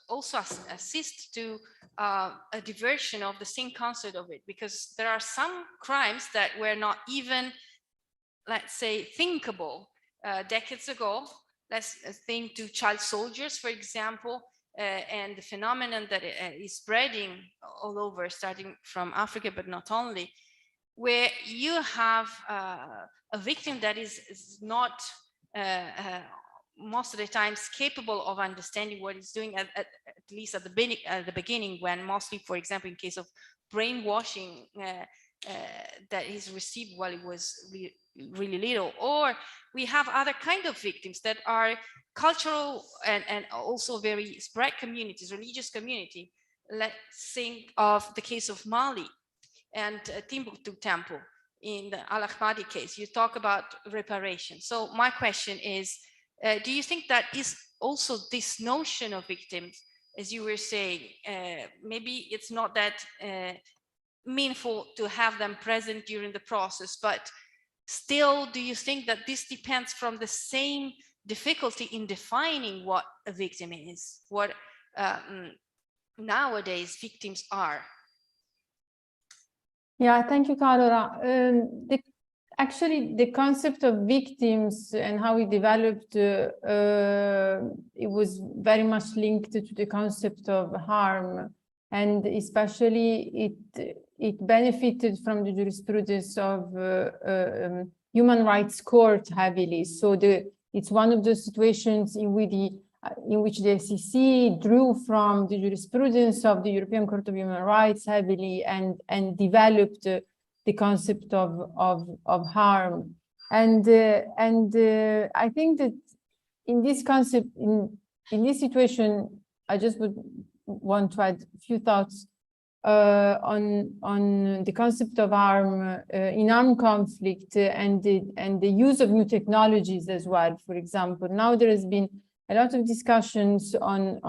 also assist to a diversion of the same concept of it, because there are some crimes that were not even, let's say, thinkable decades ago. Let's think to child soldiers, for example, and the phenomenon that is spreading all over, starting from Africa, but not only, where you have a victim that is not most of the times capable of understanding what he's doing, at least at the beginning, when mostly, for example, in case of brainwashing that he's received while he was really little. Or we have other kind of victims that are cultural and also very spread communities, religious community. Let's think of the case of Mali and Timbuktu Temple in the Al-Ahmadi case. You talk about reparation. So my question is, do you think that is also this notion of victims, as you were saying, maybe it's not that meaningful to have them present during the process, but still, do you think that this depends from the same difficulty in defining what a victim is, what nowadays victims are? Yeah, thank you, Carola. Actually, the concept of victims and how it developed, it was very much linked to the concept of harm, and especially it benefited from the jurisprudence of human rights court heavily. So it's one of those situations in which the SEC drew from the jurisprudence of the European Court of Human Rights heavily and developed the concept of harm. And I think that in this concept, in this situation, I just would want to add a few thoughts on the concept of harm in armed conflict and the use of new technologies as well. For example, now there has been a lot of discussions on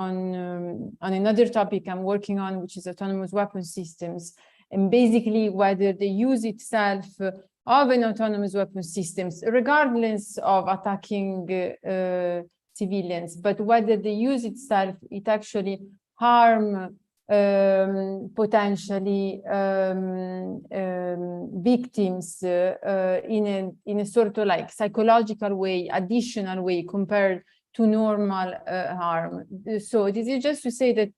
another topic I'm working on, which is autonomous weapon systems, and basically whether the use itself of an autonomous weapon systems, regardless of attacking civilians, but whether the use itself, it actually harm potentially victims in a sort of like psychological way, additional way compared to normal harm. So this is just to say that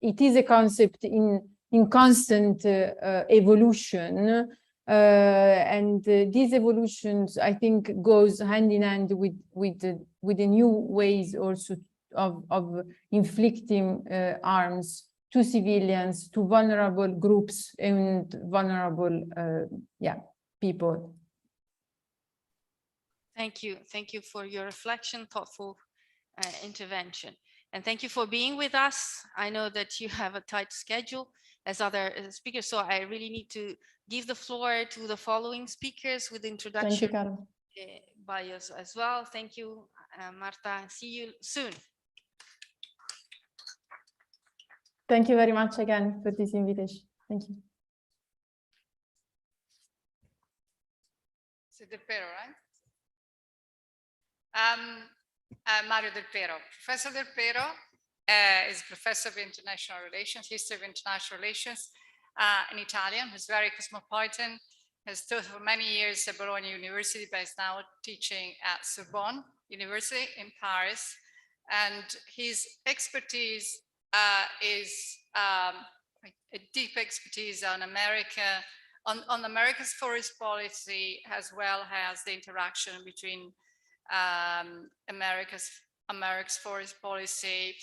it is a concept in constant evolution, and these evolutions, I think, goes hand in hand with the new ways also of inflicting harms to civilians, to vulnerable groups and vulnerable people. Thank you for your reflection, thoughtful intervention. And thank you for being with us. I know that you have a tight schedule as other speakers, so I really need to give the floor to the following speakers with introduction bios as well. Thank you, Marta. See you soon. Thank you very much again for this invitation. Thank you. So Del Pero, right? Mario Del Pero. Professor Del Pero is Professor of International Relations, History of International Relations, an Italian who's very cosmopolitan, has taught for many years at Bologna University, but is now teaching at Sorbonne University in Paris. And his expertise is a deep expertise on America, on America's forest policy, as well as the interaction between America's forest policy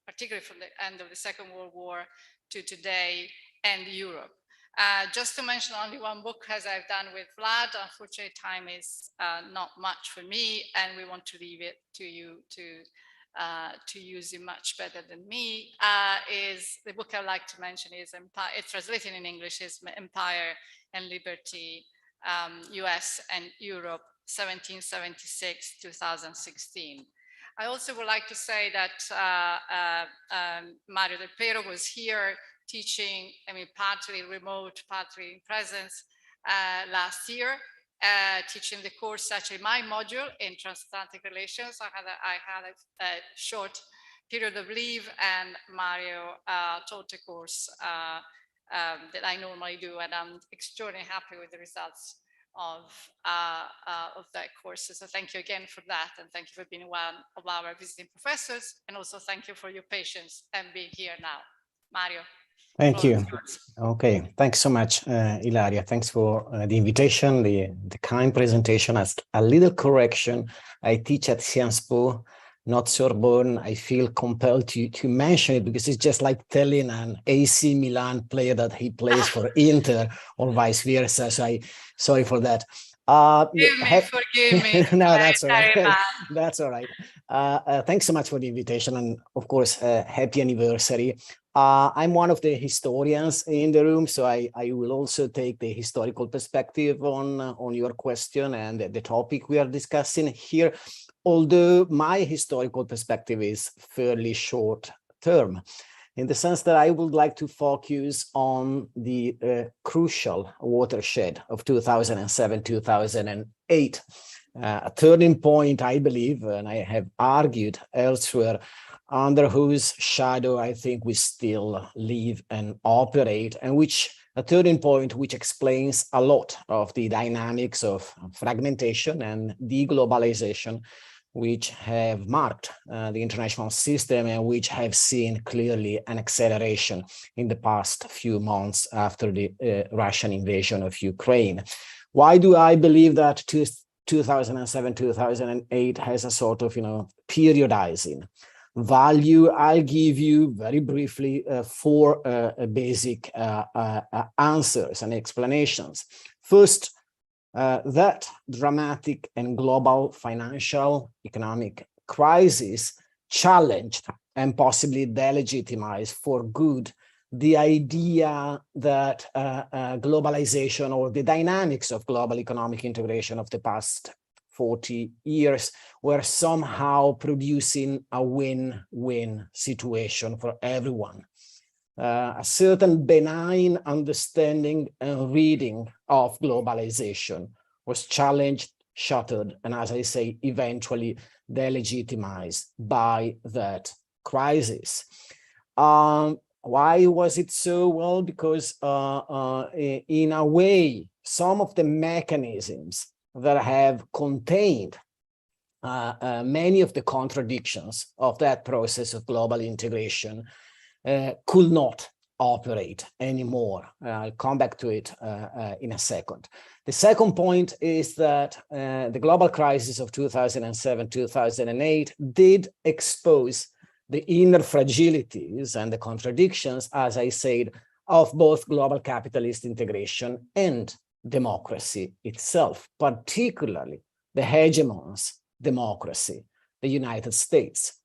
particularly from the end of the Second World War to today, and Europe. Just to mention only one book, as I've done with Vlad, unfortunately time is not much for me, and we want to leave it to you to use it much better than me. Is the book I like to mention is Empire, it's translated in English, is Empire and Liberty, US and Europe, 1776-2016. I also would like to say that Mario Del Pero was here teaching, partly remote, partly in presence last year, teaching the course, actually my module in transatlantic relations. I had a short period of leave, and Mario taught the course that I normally do, and I'm extremely happy with the results of that course. So thank you again for that, and thank you for being one of our visiting professors, and also thank you for your patience and being here now. Mario. Thank you. Okay, thanks so much, Ilaria. Thanks for the invitation, the kind presentation. As a little correction, I teach at Sciences Po, not Sorbonne. I feel compelled to mention it because it's just like telling an AC Milan player that he plays for Inter or vice versa. So sorry for that. Forgive me. No, that's all right. That's all right. Thanks so much for the invitation, and of course, happy anniversary. I'm one of the historians in the room, so I will also take the historical perspective on your question and the topic we are discussing here, although my historical perspective is fairly short term, in the sense that I would like to focus on the crucial watershed of 2007-2008, a turning point, I believe, and I have argued elsewhere, under whose shadow I think we still live and operate, and which A third point, which explains a lot of the dynamics of fragmentation and deglobalization, which have marked the international system and which have seen clearly an acceleration in the past few months after the Russian invasion of Ukraine. Why do I believe that 2007-2008 has a sort of, periodizing value? I'll give you very briefly four basic answers and explanations. First, that dramatic and global financial economic crisis challenged and possibly delegitimized for good the idea that globalization or the dynamics of global economic integration of the past 40 years were somehow producing a win-win situation for everyone. A certain benign understanding and reading of globalization was challenged, shattered, and as I say, eventually delegitimized by that crisis. Why was it so? Well, because in a way, some of the mechanisms that have contained many of the contradictions of that process of global integration could not operate anymore. I'll come back to it in a second. The second point is that the global crisis of 2007-2008 did expose the inner fragilities and the contradictions, as I said, of both global capitalist integration and democracy itself, particularly the hegemon's democracy, the United States.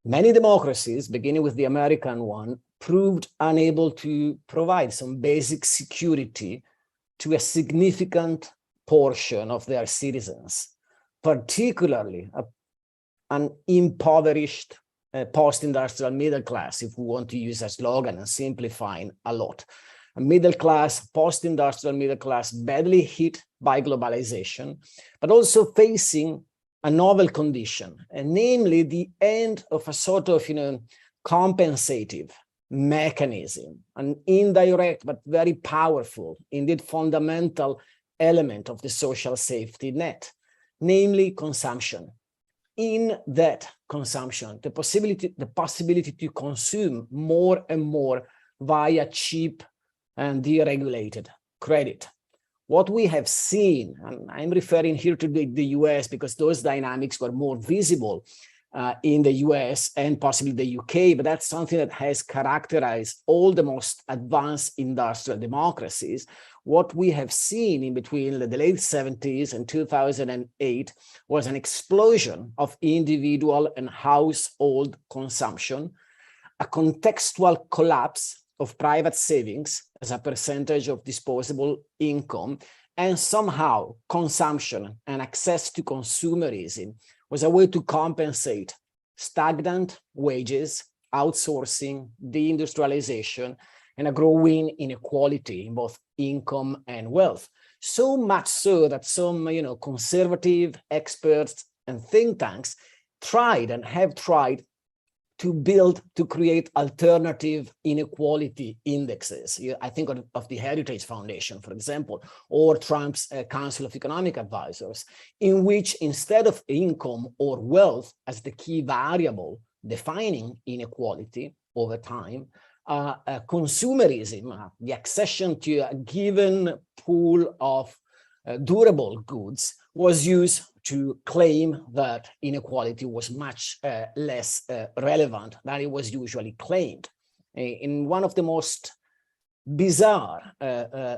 Many democracies, beginning with the American one, proved unable to provide some basic security to a significant portion of their citizens, particularly an impoverished post-industrial middle class, if we want to use a slogan and simplifying a lot. A middle class, post-industrial middle class, badly hit by globalization, but also facing a novel condition, and namely the end of a sort of, compensative mechanism, an indirect but very powerful, indeed fundamental element of the social safety net, namely consumption. In that consumption, the possibility to consume more and more via cheap and deregulated credit. What we have seen, and I'm referring here to the US because those dynamics were more visible in the US and possibly the UK, but that's something that has characterized all the most advanced industrial democracies. What we have seen in between the late 70s and 2008 was an explosion of individual and household consumption, a contextual collapse of private savings as a percentage of disposable income, and somehow consumption and access to consumerism was a way to compensate stagnant wages, outsourcing, deindustrialization, and a growing inequality in both income and wealth. So much so that some, conservative experts and think tanks tried and have tried to create alternative inequality indexes. I think of the Heritage Foundation, for example, or Trump's Council of Economic Advisors, in which instead of income or wealth as the key variable defining inequality over time, consumerism, the accession to a given pool of durable goods was used to claim that inequality was much less relevant than it was usually claimed. In one of the most bizarre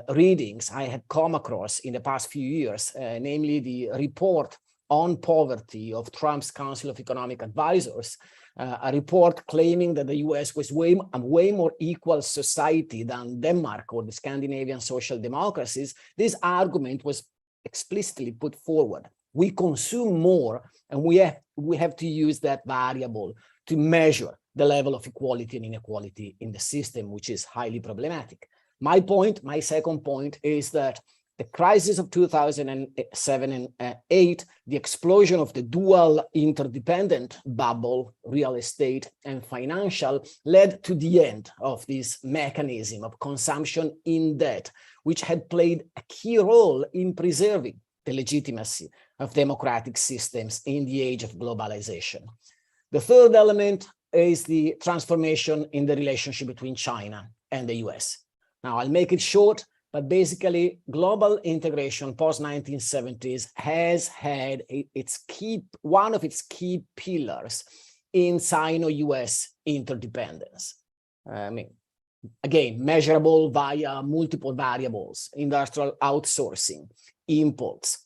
readings I had come across in the past few years, namely the report on poverty of Trump's Council of Economic Advisors, a report claiming that the US was a way more equal society than Denmark or the Scandinavian social democracies, this argument was explicitly put forward. We consume more, and we have to use that variable to measure the level of equality and inequality in the system, which is highly problematic. My second point is that The crisis of 2007 and 8, the explosion of the dual interdependent bubble, real estate and financial, led to the end of this mechanism of consumption in debt, which had played a key role in preserving the legitimacy of democratic systems in the age of globalization. The third element is the transformation in the relationship between China and the US. Now, I'll make it short, but basically global integration post-1970s has had one of its key pillars in Sino-US interdependence. Again, measurable via multiple variables, industrial outsourcing, imports,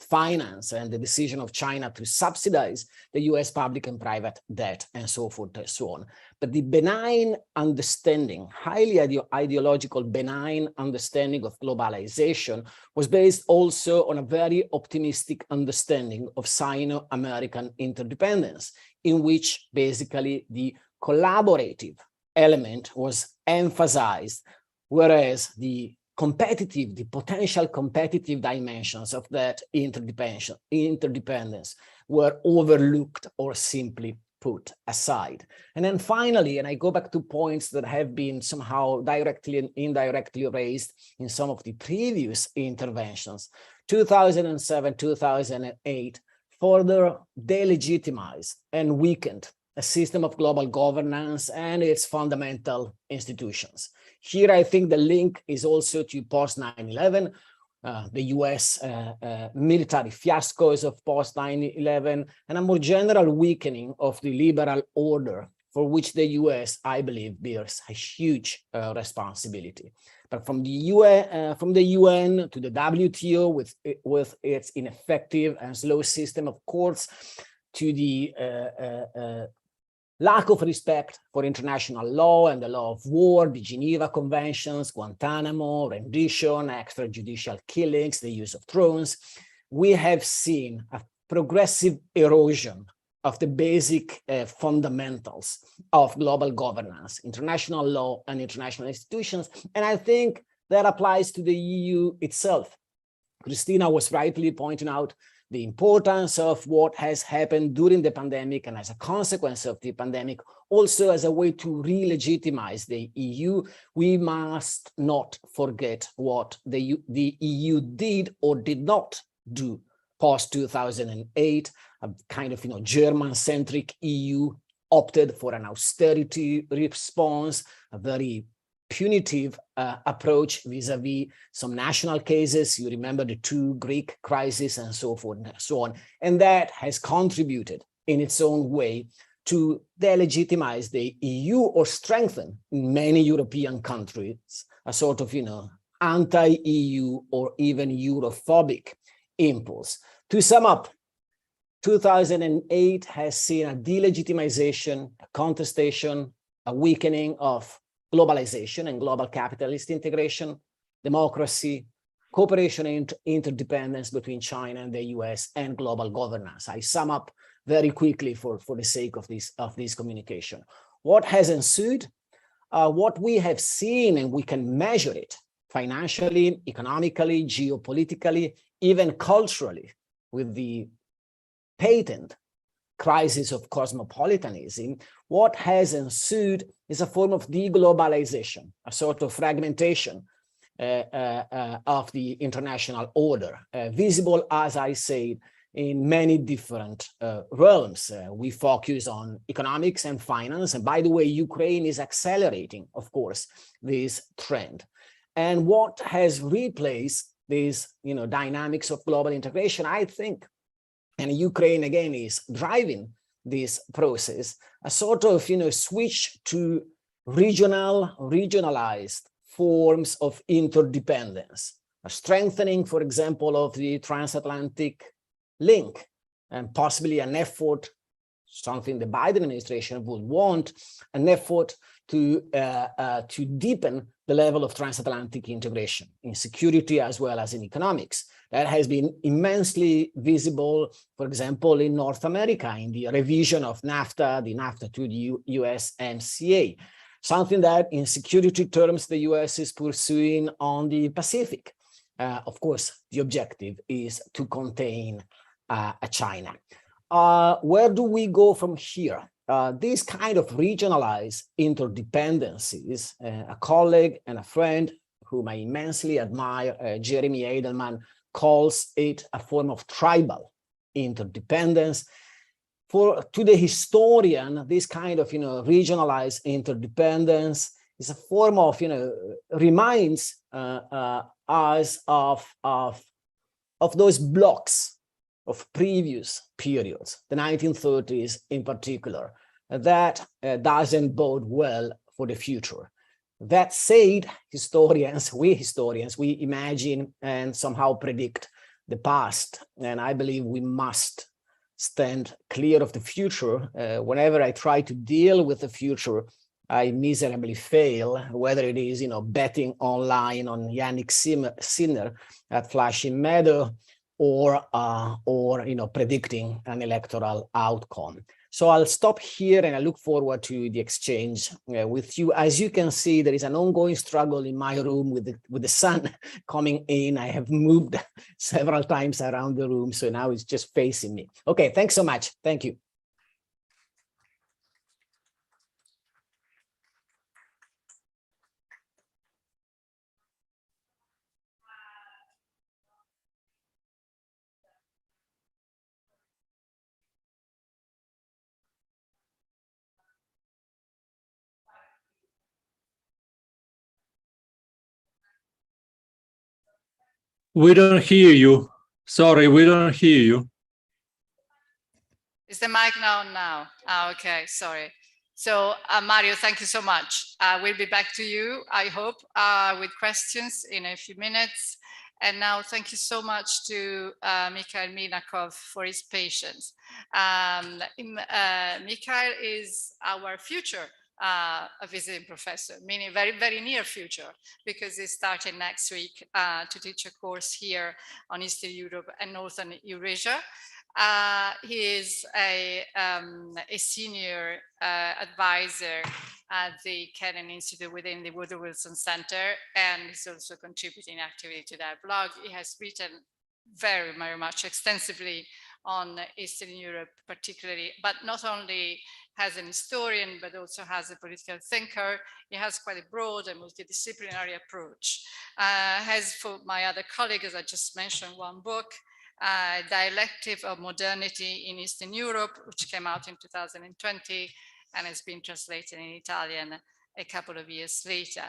finance, and the decision of China to subsidize the US public and private debt, and so forth and so on. But the benign understanding, highly ideological benign understanding of globalization was based also on a very optimistic understanding of Sino-American interdependence, in which basically the collaborative element was emphasized, whereas the potential competitive dimensions of that interdependence were overlooked or simply put aside. And then finally, and I go back to points that have been somehow directly and indirectly raised in some of the previous interventions, 2007, 2008 further delegitimized and weakened a system of global governance and its fundamental institutions. Here, I think the link is also to post 9/11, the US military fiascos of post 9/11, and a more general weakening of the liberal order, for which the US, I believe, bears a huge responsibility. But from the UN to the WTO with its ineffective and slow system of courts, to the lack of respect for international law and the law of war, the Geneva Conventions, Guantanamo, rendition, extrajudicial killings, the use of drones, we have seen a progressive erosion of the basic fundamentals of global governance, international law and international institutions. And I think that applies to the EU itself. Christina was rightly pointing out the importance of what has happened during the pandemic and as a consequence of the pandemic, also as a way to re-legitimize the EU. We must not forget what the EU did or did not do post-2008, a kind of German-centric EU opted for an austerity response, a very punitive approach vis-a-vis some national cases. You remember the two Greek crises and so forth and so on. And that has contributed in its own way to delegitimize the EU or strengthen in many European countries a sort of, anti-EU or even Europhobic impulse. To sum up, 2008 has seen a delegitimization, a contestation, a weakening of globalization and global capitalist integration, democracy, cooperation and interdependence between China and the US, and global governance. I sum up very quickly for the sake of this communication. What has ensued? What we have seen, and we can measure it financially, economically, geopolitically, even culturally, with the patent crisis of cosmopolitanism, what has ensued is a form of deglobalization, a sort of fragmentation of the international order, visible, as I said, in many different realms. We focus on economics and finance. And by the way, Ukraine is accelerating, of course, this trend. And what has replaced these dynamics of global integration, I think, and Ukraine again is driving this process, a sort of switch to regionalized forms of interdependence, a strengthening, for example, of the transatlantic link, and possibly an effort, something the Biden administration would want, an effort to deepen the level of transatlantic integration in security as well as in economics. That has been immensely visible, for example, in North America, in the revision of NAFTA, the NAFTA to the USMCA, something that in security terms the US is pursuing on the Pacific. Of course, the objective is to contain China. Where do we go from here? These kind of regionalized interdependencies, a colleague and a friend whom I immensely admire, Jeremy Edelman, calls it a form of tribal interdependence. To the historian, this kind of regionalized interdependence is a form of reminds us of those blocks of previous periods, the 1930s in particular, that doesn't bode well for the future. That said, historians, we imagine and somehow predict the past, and I believe we must stand clear of the future. Whenever I try to deal with the future, I miserably fail, whether it is betting online on Yannick Sinner at Flushing Meadow, or predicting an electoral outcome. So I'll stop here, and I look forward to the exchange with you. As you can see, there is an ongoing struggle in my room with the sun coming in. I have moved several times around the room, so now it's just facing me. Okay, thanks so much. Thank you. We don't hear you. Sorry, we don't hear you. Is the mic on now? Okay, sorry. So Mario, thank you so much. We'll be back to you, I hope, with questions in a few minutes. And now thank you so much to Mikhail Minakov for his patience. Mikhail is our future a visiting professor, meaning very, very near future, because he's starting next week to teach a course here on Eastern Europe and Northern Eurasia. He is a senior advisor at the Kennan Institute within the Woodrow Wilson Center, and he's also contributing actively to that blog. He has written very, very much extensively on Eastern Europe particularly, but not only as an historian, but also as a political thinker. He has quite a broad and multidisciplinary approach. As for my other colleague, as I just mentioned, one book, Dialectic of Modernity in Eastern Europe, which came out in 2020 and has been translated in Italian a couple of years later.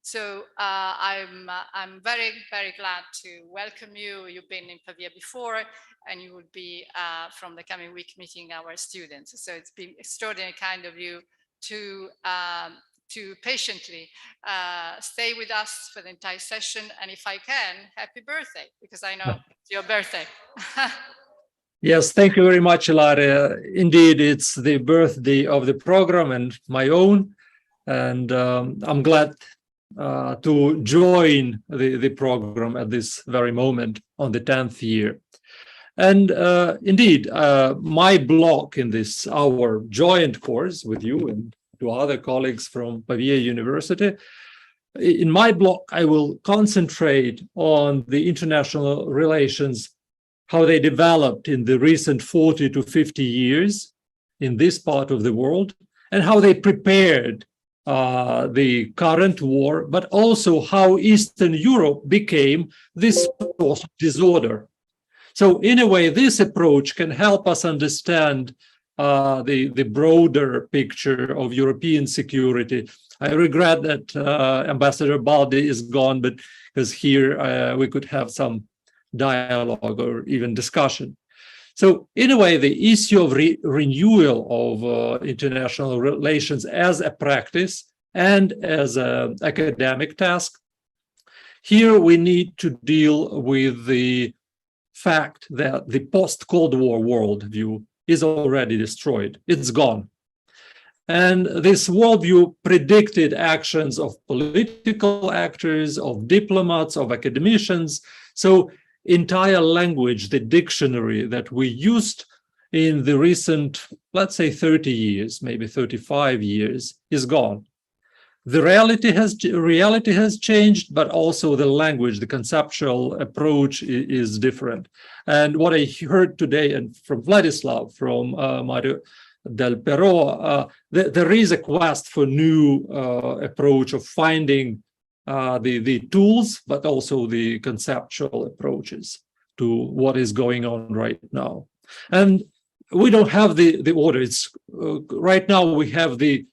So I'm very, very glad to welcome you. You've been in Pavia before, and you will be from the coming week meeting our students. So it's been extraordinary kind of you to patiently stay with us for the entire session. And if I can, happy birthday, because I know it's your birthday. Yes, thank you very much, Ilaria. Indeed, it's the birthday of the program and my own. And I'm glad to join the program at this very moment on the 10th year. And indeed, my block in this, our joint course with you and to other colleagues from Pavia University, in my block, I will concentrate on the international relations, how they developed in the recent 40 to 50 years in this part of the world, and how they prepared the current war, but also how Eastern Europe became this source of disorder. So in a way, this approach can help us understand the broader picture of European security. I regret that Ambassador Baldi is gone, but because here we could have some dialogue or even discussion. So in a way, the issue of renewal of international relations as a practice and as an academic task, here we need to deal with the fact that the post-Cold War worldview is already destroyed. It's gone. And this worldview predicted actions of political actors, of diplomats, of academicians. So entire language, the dictionary that we used in the recent, let's say 30 years, maybe 35 years, is gone. the reality has changed, but also the language, the conceptual approach is different. And what I heard today and from Vladislav, from Mario Del Pero, there is a quest for new approach of finding the tools, but also the conceptual approaches to what is going on right now. And we don't have the order. It's right now we have the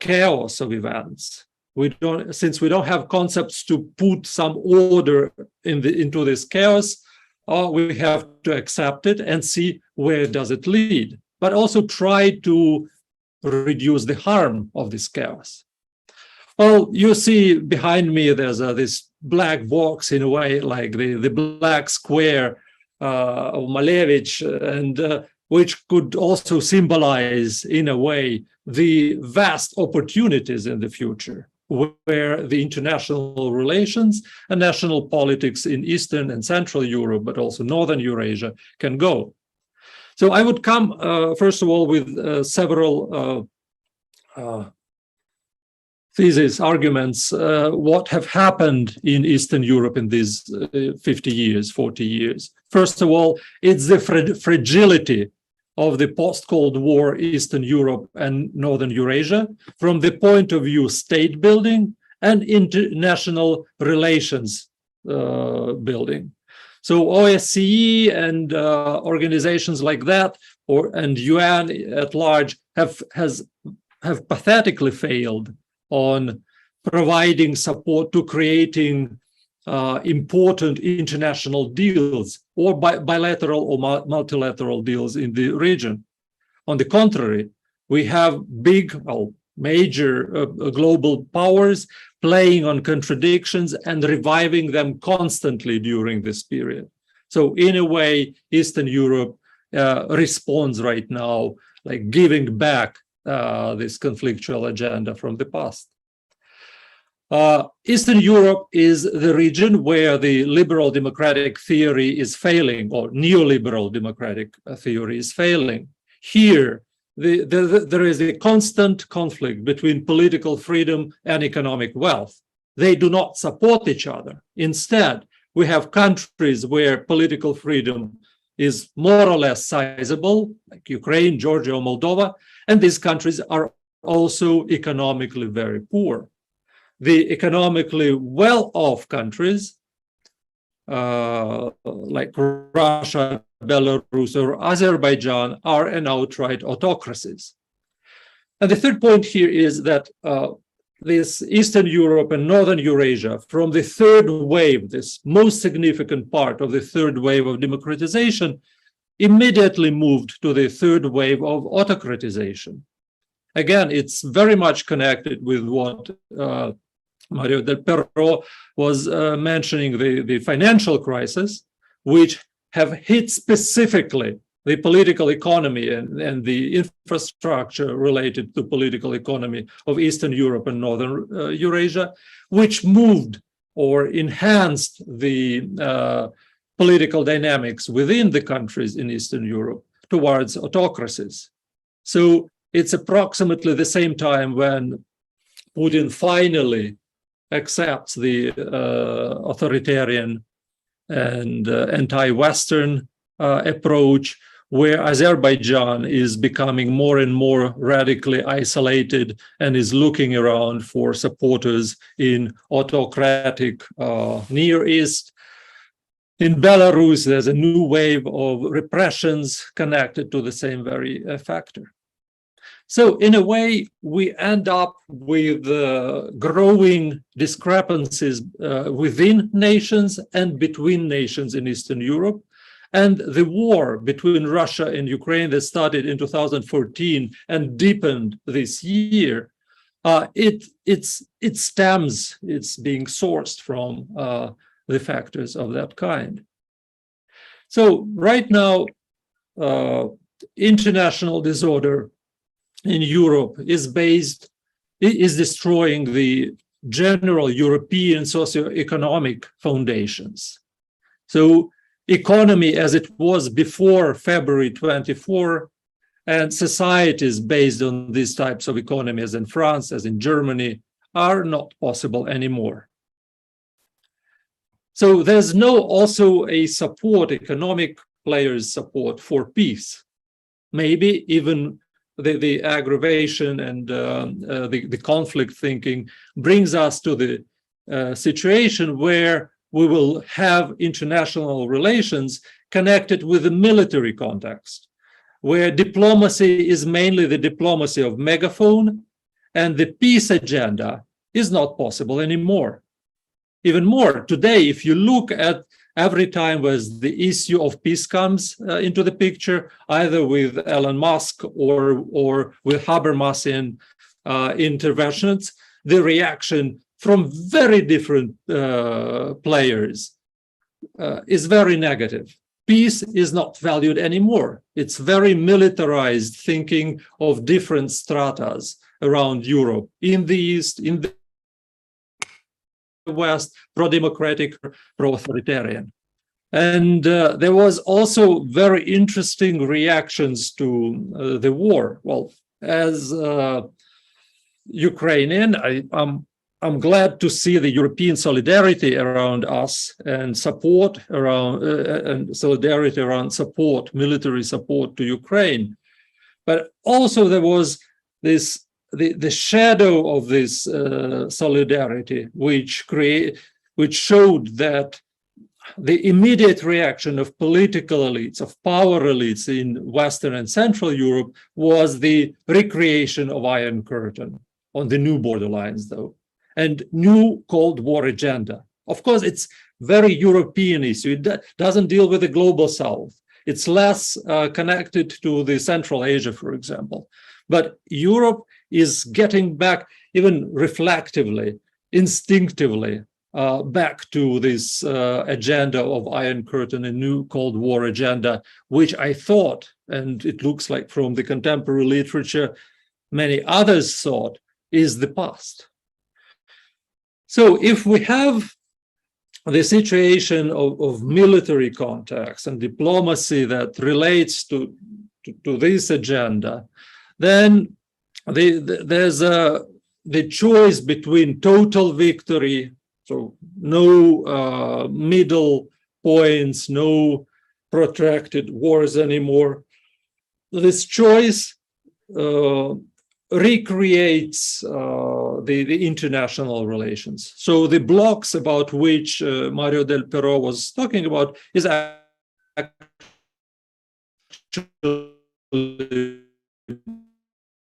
chaos of events. Since we don't have concepts to put some order into this chaos, we have to accept it and see where does it lead, but also try to reduce the harm of this chaos. Well, you see behind me there's this black box in a way, like the black square of Malevich, and which could also symbolize in a way the vast opportunities in the future, where the international relations and national politics in Eastern and Central Europe, but also Northern Eurasia, can go. So I would come, first of all, with several thesis, arguments, what have happened in Eastern Europe in these 50 years, 40 years. First of all, it's the fragility of the post-Cold War Eastern Europe and Northern Eurasia from the point of view state building and international relations building. So OSCE and organizations like that, and UN at large, have pathetically failed on providing support to creating important international deals or bilateral or multilateral deals in the region. On the contrary, we have big, major global powers playing on contradictions and reviving them constantly during this period. So in a way, Eastern Europe responds right now, like giving back this conflictual agenda from the past. Eastern Europe is the region where the liberal democratic theory is failing, or neoliberal democratic theory is failing. Here, there is a constant conflict between political freedom and economic wealth. They do not support each other. Instead, we have countries where political freedom is more or less sizable, like Ukraine, Georgia, or Moldova, and these countries are also economically very poor. The economically well-off countries, like Russia, Belarus, or Azerbaijan, are an outright autocracies. And the third point here is that this Eastern Europe and Northern Eurasia, from the third wave, this most significant part of the third wave of democratization, immediately moved to the third wave of autocratization. Again, it's very much connected with what Mario Del Pero was mentioning, the financial crisis, which have hit specifically the political economy and the infrastructure related to political economy of Eastern Europe and Northern Eurasia, which moved or enhanced the political dynamics within the countries in Eastern Europe towards autocracies. So it's approximately the same time when Putin finally accepts the authoritarian and anti-Western approach, where Azerbaijan is becoming more and more radically isolated and is looking around for supporters in autocratic Near East. In Belarus, there's a new wave of repressions connected to the same very factor. So in a way, we end up with growing discrepancies within nations and between nations in Eastern Europe. And the war between Russia and Ukraine that started in 2014 and deepened this year, it stems, it's being sourced from the factors of that kind. So right now, international disorder in Europe is destroying the general European socioeconomic foundations. So economy as it was before February 24 and societies based on these types of economy, as in France, as in Germany, are not possible anymore. So there's no also a support, economic players' support for peace. Maybe even the aggravation and the conflict thinking brings us to the situation where we will have international relations connected with the military context, where diplomacy is mainly the diplomacy of megaphone, and the peace agenda is not possible anymore. Even more, today, if you look at every time was the issue of peace comes into the picture, either with Elon Musk or with Habermas interventions, the reaction from very different players is very negative. Peace is not valued anymore. It's very militarized thinking of different stratas around Europe, in the East, in the West, pro-democratic, pro-authoritarian. And there was also very interesting reactions to the war. Well, as Ukrainian, I'm glad to see the European solidarity around us and support around and solidarity around support, military support to Ukraine. But also there was this the shadow of this solidarity, which showed that the immediate reaction of political elites, of power elites in Western and Central Europe was the recreation of Iron Curtain on the new borderlines, though, and new Cold War agenda. Of course, it's very European issue. It doesn't deal with the global South. It's less connected to the Central Asia, for example. But Europe is getting back, even reflectively, instinctively, back to this agenda of Iron Curtain and new Cold War agenda, which I thought, and it looks like from the contemporary literature, many others thought, is the past. So if we have the situation of military contacts and diplomacy that relates to this agenda, then there's the choice between total victory, so no middle points, no protracted wars anymore. This choice recreates the international relations. So the blocks about which Mario Del Perro was talking about is actually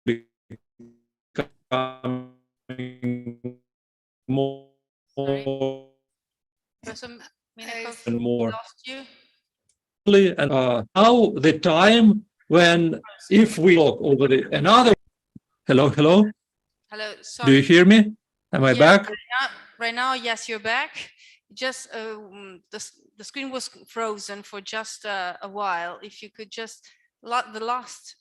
becoming more and more. And now the time when, if we look over another, hello, sorry. Do you hear me? Am I back? Right now, yes, you're back. Just the screen was frozen for just a while. If you could just the last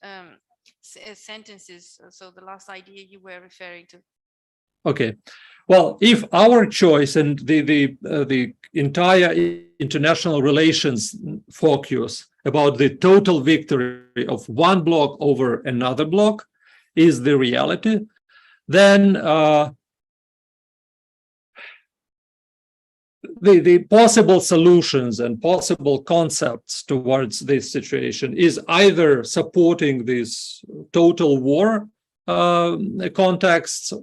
sentences, so the last idea you were referring to. Okay, well, if our choice and the entire international relations focus about the total victory of one bloc over another bloc is the reality, then the possible solutions and possible concepts towards this situation is either supporting this total war contexts,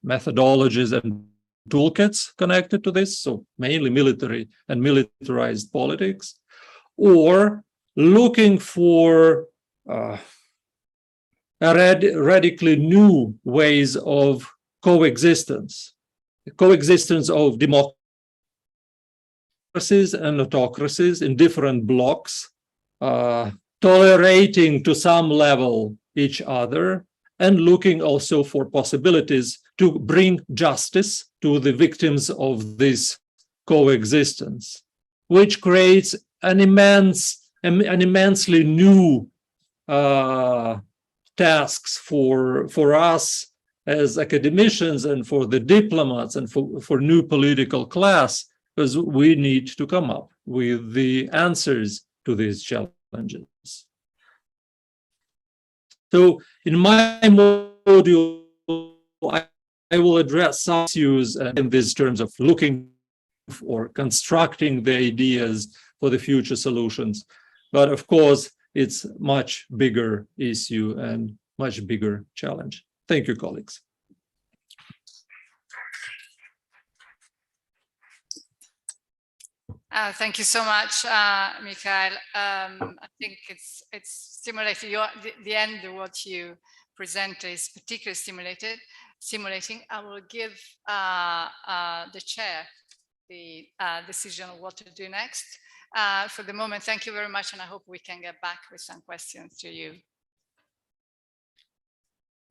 methodologies and toolkits connected to this, so mainly military and militarized politics, or looking for radically new ways of coexistence of democracies and autocracies in different blocks, tolerating to some level each other, and looking also for possibilities to bring justice to the victims of this coexistence, which creates an immensely new tasks for us as academicians and for the diplomats and for new political class, because we need to come up with the answers to these challenges. So in my module, I will address some issues in these terms of looking or constructing the ideas for the future solutions. But of course, it's much bigger issue and much bigger challenge. Thank you, colleagues. Thank you so much, Mikhail. I think it's stimulating. The end of what you present is particularly stimulating. I will give the chair the decision of what to do next. For the moment, thank you very much, and I hope we can get back with some questions to you.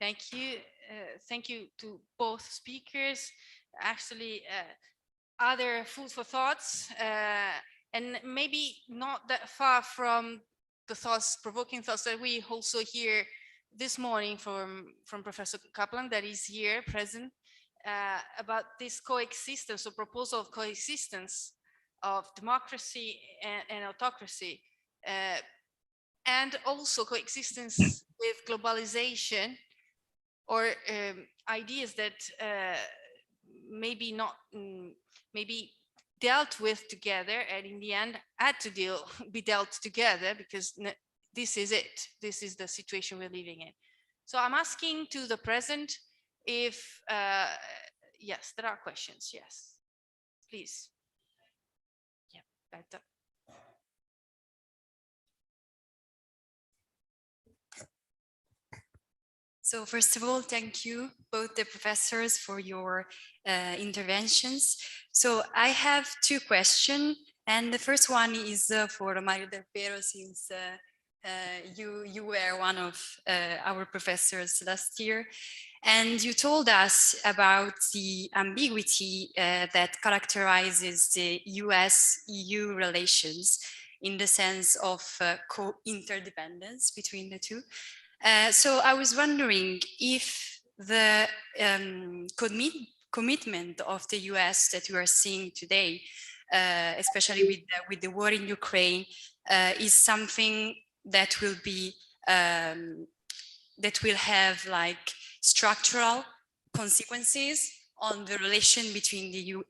Thank you. Thank you to both speakers. Actually, other food for thoughts, and maybe not that far from the provoking thoughts that we also hear this morning from Professor Kaplan, that is here present, about this coexistence or proposal of coexistence of democracy and autocracy, and also coexistence with globalization, or ideas that maybe not maybe dealt with together, and in the end had to be dealt together, because this is it. This is the situation we're living in. So I'm asking to the present if, yes, there are questions. Yes, please. Yeah, better. So first of all, thank you, both the professors, for your interventions. So I have two questions, and the first one is for Mario Del Piero, since you were one of our professors last year, and you told us about the ambiguity that characterizes the US-EU relations in the sense of co-interdependence between the two. So I was wondering if the commitment of the US that you are seeing today, especially with the war in Ukraine, is something that will be that will have like structural consequences on the relation between the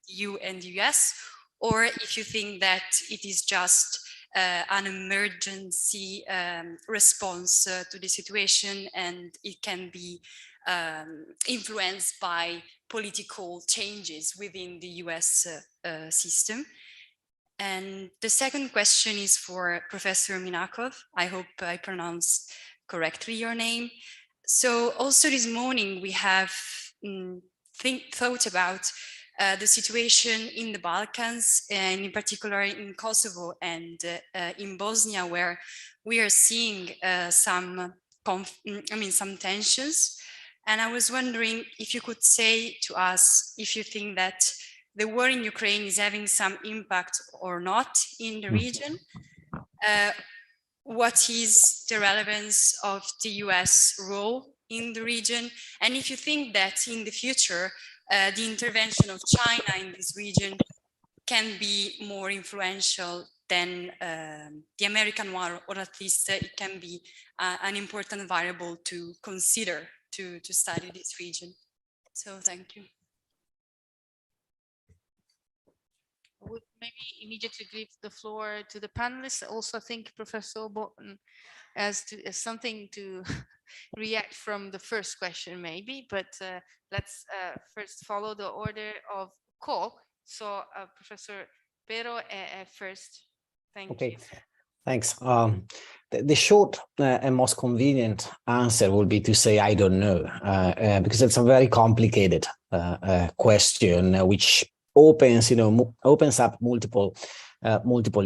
EU and the US, or if you think that it is just an emergency response to the situation, and it can be influenced by political changes within the US system. And the second question is for Professor Minakov. I hope I pronounced correctly your name. So also this morning we have thought about the situation in the Balkans, and in particular in Kosovo and in Bosnia, where we are seeing some tensions. And I was wondering if you could say to us if you think that the war in Ukraine is having some impact or not in the region. What is the relevance of the US role in the region? And if you think that in the future, the intervention of China in this region can be more influential than the American one, or at least it can be an important variable to consider to study this region. So thank you. I would maybe immediately give the floor to the panelists. Also, I think Professor Bolton has something to react from the first question, maybe, but let's first follow the order of call. So Professor Pero first. Thank you. Thanks. The short and most convenient answer would be to say, I don't know, because it's a very complicated question, which opens up multiple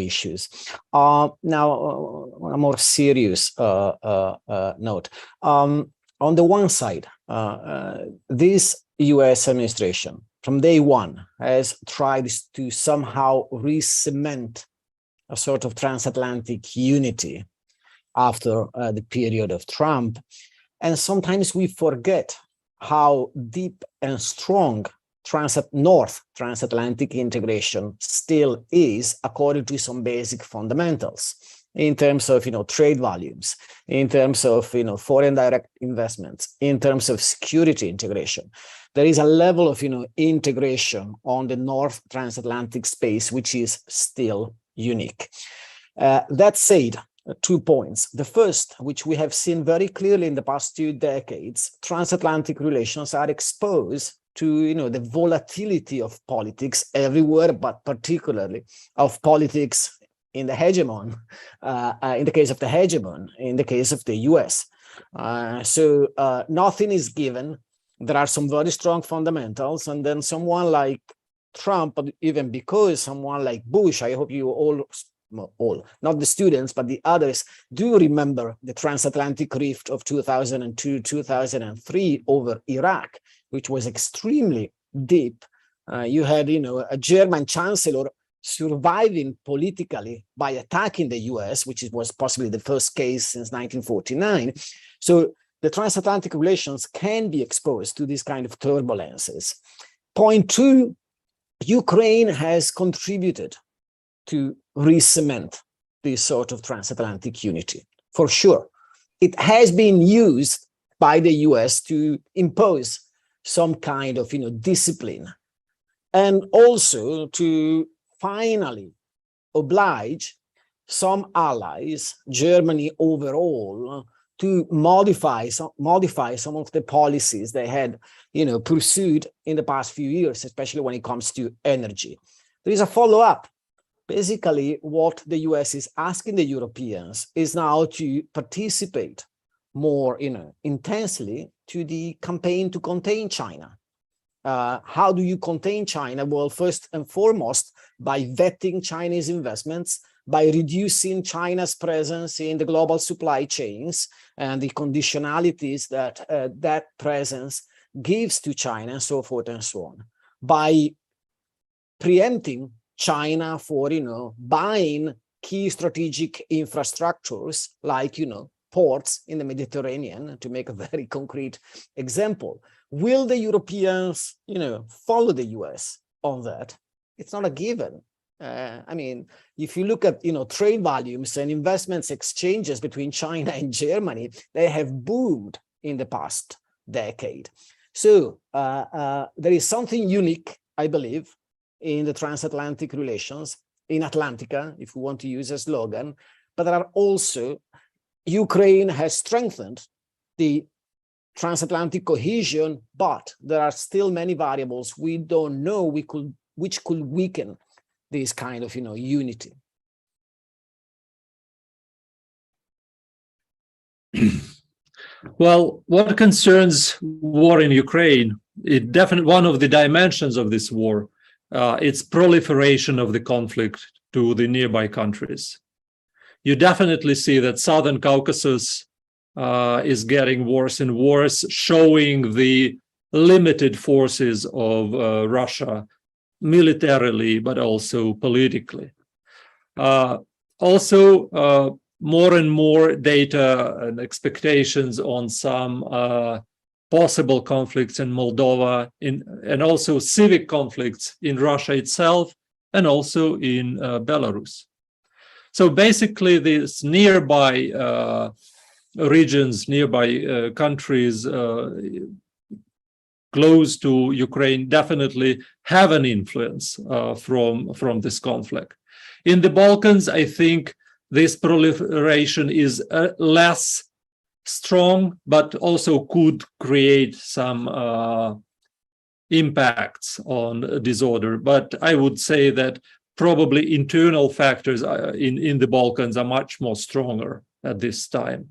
issues. Now, on a more serious note, on the one side, this US administration from day one has tried to somehow re-cement a sort of transatlantic unity after the period of Trump. And sometimes we forget how deep and strong North transatlantic integration still is, according to some basic fundamentals. in terms of, trade volumes, in terms of, foreign direct investments, in terms of security integration. There is a level of, integration on the North transatlantic space, which is still unique. That said, 2 points. The first, which we have seen very clearly in the past 2 decades, transatlantic relations are exposed to, the volatility of politics everywhere, but particularly of politics in the hegemon, in the case of the hegemon, in the case of the US. So nothing is given. There are some very strong fundamentals, and then someone like Trump, even because someone like Bush, I hope you all, not the students, but the others, do remember the transatlantic rift of 2002, 2003 over Iraq, which was extremely deep. You had, a German chancellor surviving politically by attacking the US, which was possibly the first case since 1949. So the transatlantic relations can be exposed to these kind of turbulences. Point 2, Ukraine has contributed to re-cement this sort of transatlantic unity, for sure. It has been used by the US to impose some kind of, discipline, and also to finally oblige some allies, Germany overall, to modify some of the policies they had, pursued in the past few years, especially when it comes to energy. There is a follow-up. Basically, what the US is asking the Europeans is now to participate more, intensely to the campaign to contain China. How do you contain China? Well, first and foremost, by vetting Chinese investments, by reducing China's presence in the global supply chains and the conditionalities that that presence gives to China, and so forth and so on. By preempting China for, buying key strategic infrastructures like, ports in the Mediterranean, to make a very concrete example. Will the Europeans, follow the US on that? It's not a given. I mean, if you look at, trade volumes and investments exchanges between China and Germany, they have boomed in the past decade. So there is something unique, I believe, in the transatlantic relations, in Atlantica, if we want to use a slogan, but there are also, Ukraine has strengthened the transatlantic cohesion, but there are still many variables we don't know which could weaken this kind of, unity. Well, what concerns war in Ukraine, it definitely one of the dimensions of this war, it's proliferation of the conflict to the nearby countries. You definitely see that Southern Caucasus is getting worse and worse, showing the limited forces of Russia militarily, but also politically. Also, more and more data and expectations on some possible conflicts in Moldova, and also civic conflicts in Russia itself, and also in Belarus. So basically, these nearby regions, nearby countries close to Ukraine definitely have an influence from this conflict. In the Balkans, I think this proliferation is less strong, but also could create some impacts on disorder. But I would say that probably internal factors in the Balkans are much more stronger at this time.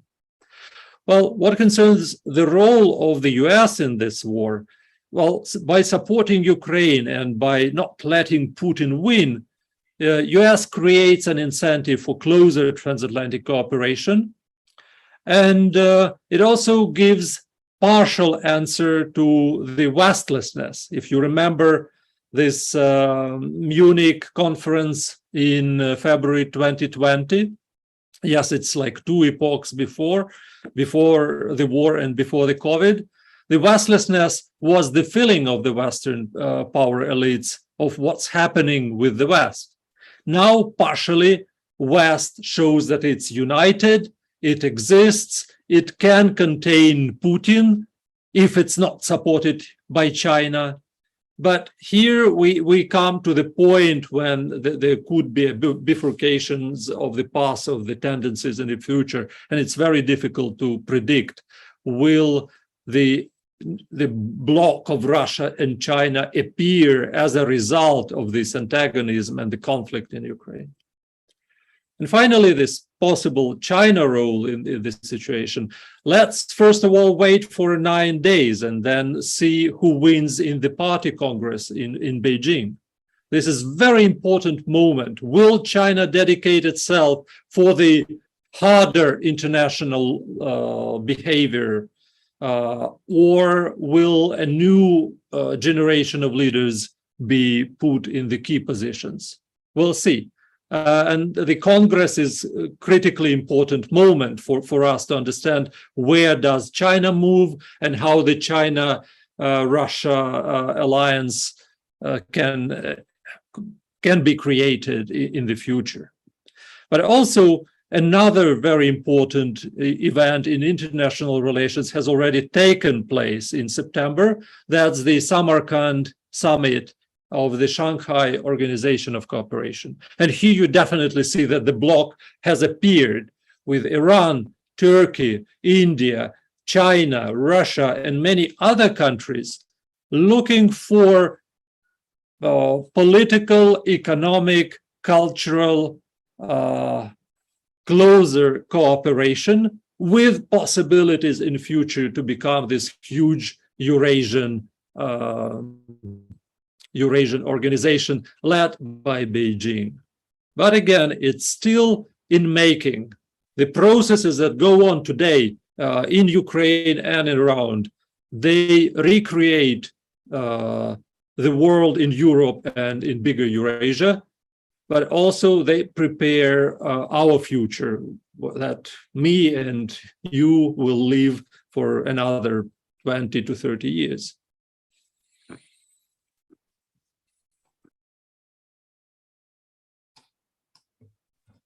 Well, what concerns the role of the US in this war? Well, by supporting Ukraine and by not letting Putin win, US creates an incentive for closer transatlantic cooperation. And it also gives partial answer to the Westlessness. If you remember this Munich conference in February 2020, yes, it's like 2 epochs before the war and before the COVID. The Westlessness was the feeling of the Western power elites of what's happening with the West. Now, partially, West shows that it's united, it exists, it can contain Putin if it's not supported by China. But here we come to the point when there could be bifurcations of the path of the tendencies in the future, and it's very difficult to predict. Will the bloc of Russia and China appear as a result of this antagonism and the conflict in Ukraine? And finally, this possible China role in this situation. Let's first of all wait for 9 days and then see who wins in the party congress in Beijing. This is a very important moment. Will China dedicate itself for the harder international behavior, or will a new generation of leaders be put in the key positions? We'll see. And the Congress is a critically important moment for us to understand where does China move and how the China-Russia alliance can be created in the future. But also another very important event in international relations has already taken place in September. That's the Samarkand summit of the Shanghai Organization of Cooperation. And here you definitely see that the bloc has appeared with Iran, Turkey, India, China, Russia, and many other countries looking for political, economic, cultural, closer cooperation with possibilities in future to become this huge Eurasian organization led by Beijing. But again, it's still in making. The processes that go on today in Ukraine and around, they recreate the world in Europe and in bigger Eurasia, but also they prepare our future that me and you will live for another 20 to 30 years.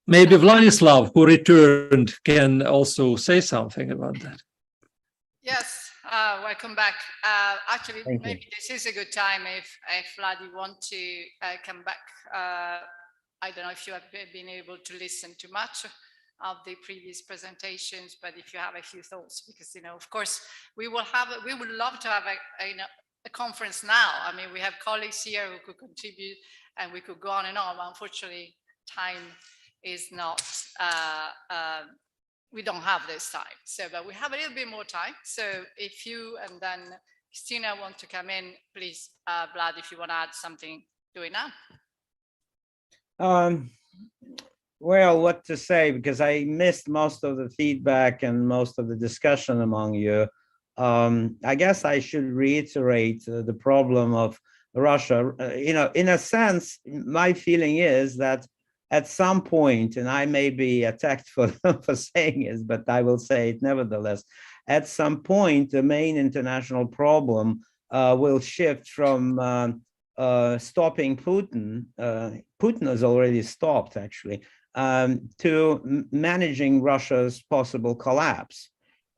Maybe Vladislav, who returned, can also say something about that. Yes, welcome back. Actually, maybe this is a good time if Vladi want to come back. I don't know if you have been able to listen to much of the previous presentations, but if you have a few thoughts, because, you know, of course, we would love to have a conference now. I mean, we have colleagues here who could contribute and we could go on and on, but unfortunately, time is not, we don't have this time. So, but we have a little bit more time. So if you and then Christina want to come in, please, Vlad, if you want to add something, do it now. Well, what to say, because I missed most of the feedback and most of the discussion among you. I guess I should reiterate the problem of Russia. You know, in a sense, my feeling is that at some point, and I may be attacked for saying this, but I will say it nevertheless, at some point, the main international problem will shift from stopping Putin. Putin has already stopped, actually, to managing Russia's possible collapse.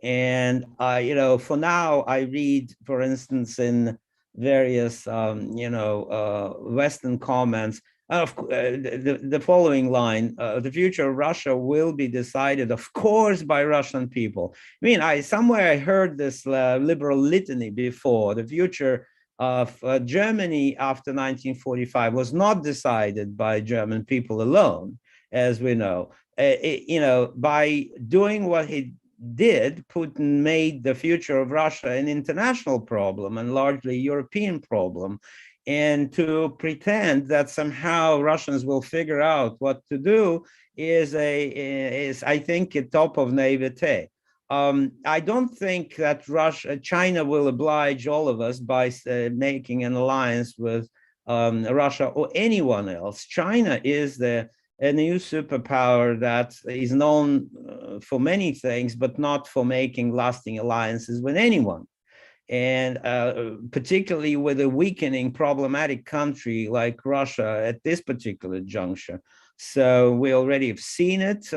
And, you know, for now, I read, for instance, in various, Western comments, the following line: the future of Russia will be decided, of course, by Russian people. I mean, somewhere I heard this liberal litany before. The future of Germany after 1945 was not decided by German people alone, as we know. By doing what he did, Putin made the future of Russia an international problem and largely European problem. And to pretend that somehow Russians will figure out what to do is I think, a top of naivete. I don't think that China will oblige all of us by making an alliance with Russia or anyone else. China is a new superpower that is known for many things, but not for making lasting alliances with anyone. And particularly with a weakening, problematic country like Russia at this particular juncture. So we already have seen it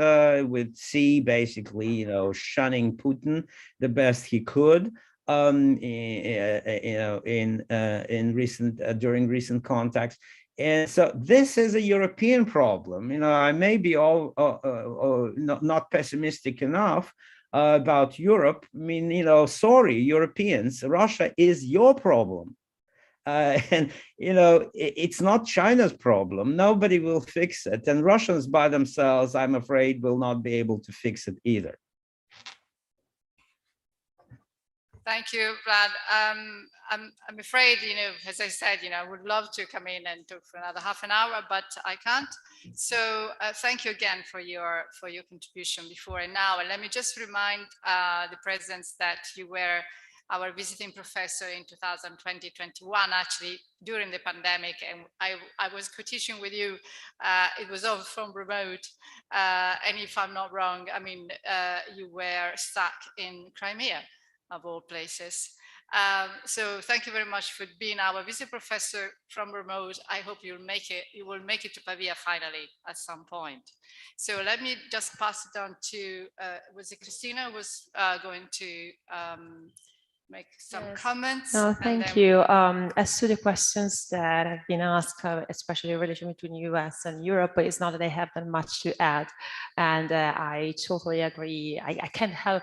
with Xi basically, you know, shunning Putin the best he could. You know, in recent during recent contacts. And so this is a European problem. You know, I may be not pessimistic enough about Europe. I mean, you know, sorry, Europeans, Russia is your problem. And, you know, it's not China's problem. Nobody will fix it. And Russians by themselves, I'm afraid, will not be able to fix it either. Thank you, Vlad. I'm afraid, you know, as I said, you know, I would love to come in and talk for another half an hour, but I can't. So thank you again for your contribution before and now. And let me just remind the presence that you were our visiting professor in 2020-21, actually during the pandemic, and I was co-teaching with you. It was all from remote, and if I'm not wrong, I mean, you were stuck in Crimea, of all places. So thank you very much for being our visit professor from remote. I hope you will make it to Pavia finally at some point. So let me just pass it on to, was it Christina was going to make some comments? No, thank you. As to the questions that have been asked, especially in relation between US and Europe, but it's not that I have that much to add. And I totally agree. I can't help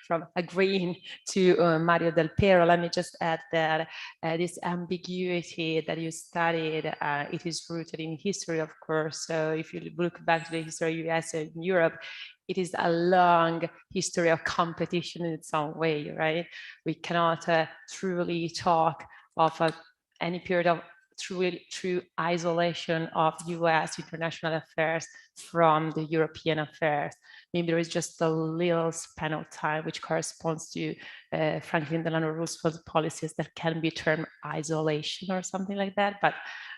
from agreeing to Mario Del Piero. Let me just add that this ambiguity that you studied, it is rooted in history, of course. So if you look back to the history of US and Europe, it is a long history of competition in some way, right? We cannot truly talk of any period of true isolation of US international affairs from the European affairs. Maybe there is just a little span of time which corresponds to Franklin Delano Roosevelt's policies that can be termed isolation or something like that, but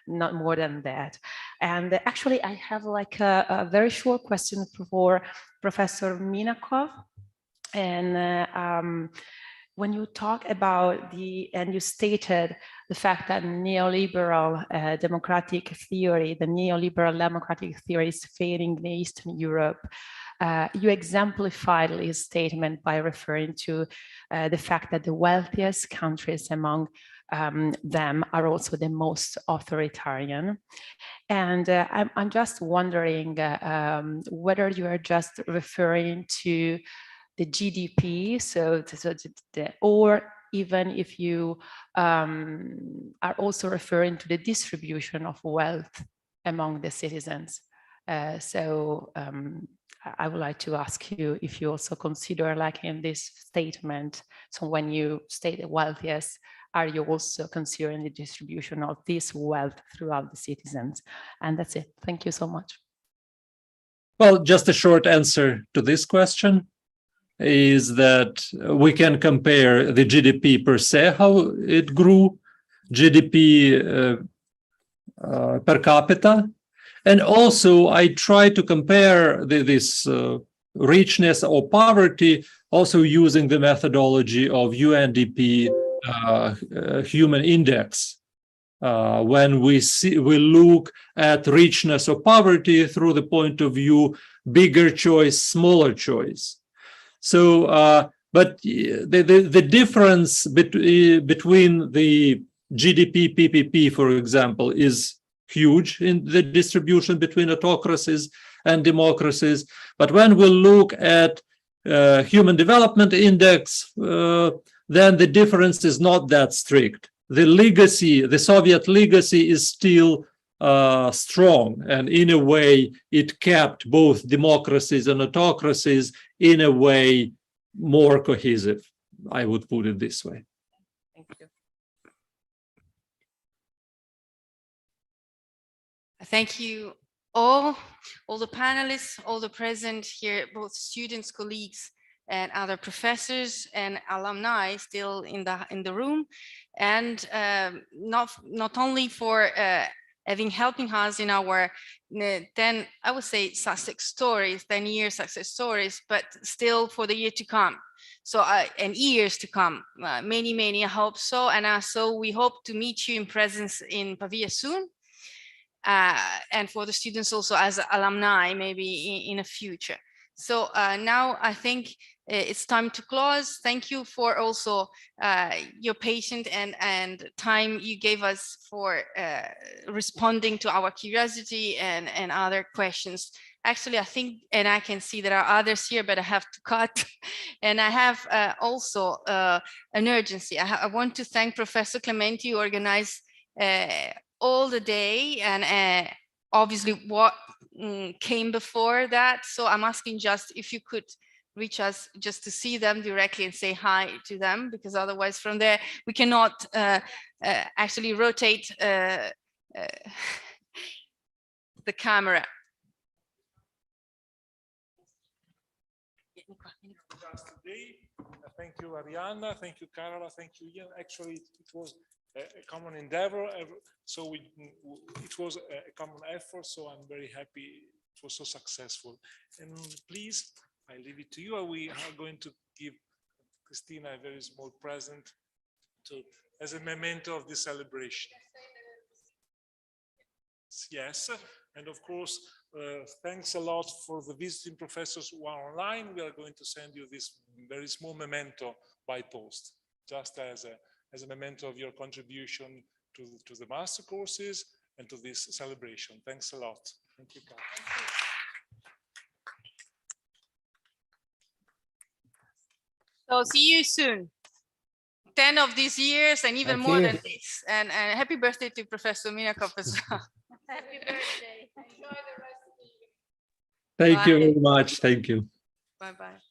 not more than that. And actually, I have like a very short question for Professor Minakov. And when you talk about and you stated the fact that neoliberal democratic theory, the neoliberal democratic theory is fading in Eastern Europe, you exemplified his statement by referring to the fact that the wealthiest countries among them are also the most authoritarian. And I'm just wondering whether you are just referring to the GDP, or even if you are also referring to the distribution of wealth among the citizens. I would like to ask you if you also consider, like in this statement, so when you state the wealthiest, are you also considering the distribution of this wealth throughout the citizens? And that's it. Thank you so much. Well, just a short answer to this question is that we can compare the GDP per se, how it grew, GDP per capita. And also I try to compare this richness or poverty also using the methodology of UNDP human index. When we look at richness or poverty through the point of view, bigger choice, smaller choice. So, but the difference between the GDP PPP, for example, is huge in the distribution between autocracies and democracies. But when we look at Human Development Index, then the difference is not that strict. The legacy, the Soviet legacy is still strong, and in a way it kept both democracies and autocracies in a way more cohesive. I would put it this way. Thank you. Thank you all the panelists, all the present here, both students, colleagues, and other professors and alumni still in the room, and not only for helping us in our 10, I would say, success stories, 10-year success stories, but still for the year to come. So and years to come, many, I hope so. And so we hope to meet you in presence in Pavia soon. and for the students also as alumni, maybe in the future. So now I think it's time to close. Thank you for also your patience and time you gave us for responding to our curiosity and other questions. Actually, I think, and I can see there are others here, but I have to cut. And I have also an urgency. I want to thank Professor Clementi, who organized all the day, and obviously what came before that. So I'm asking just if you could reach us just to see them directly and say hi to them, because otherwise from there we cannot actually rotate the camera. Thank you, Arianna. Thank you, Carola. Thank you, Ian. Actually, it was a common endeavor. So it was a common effort. So I'm very happy it was so successful. And please, I leave it to you. We are going to give Christina a very small present as a memento of this celebration. Yes, and of course, thanks a lot for the visiting professors who are online. We are going to send you this very small memento by post, just as a memento of your contribution to the master courses and to this celebration. Thanks a lot. Thank you, Carl. So see you soon. 10 of these years and even more than this. And happy birthday to Professor Minakov as well. Happy birthday. Enjoy the rest of the evening. Thank you very much. Thank you. Bye-bye.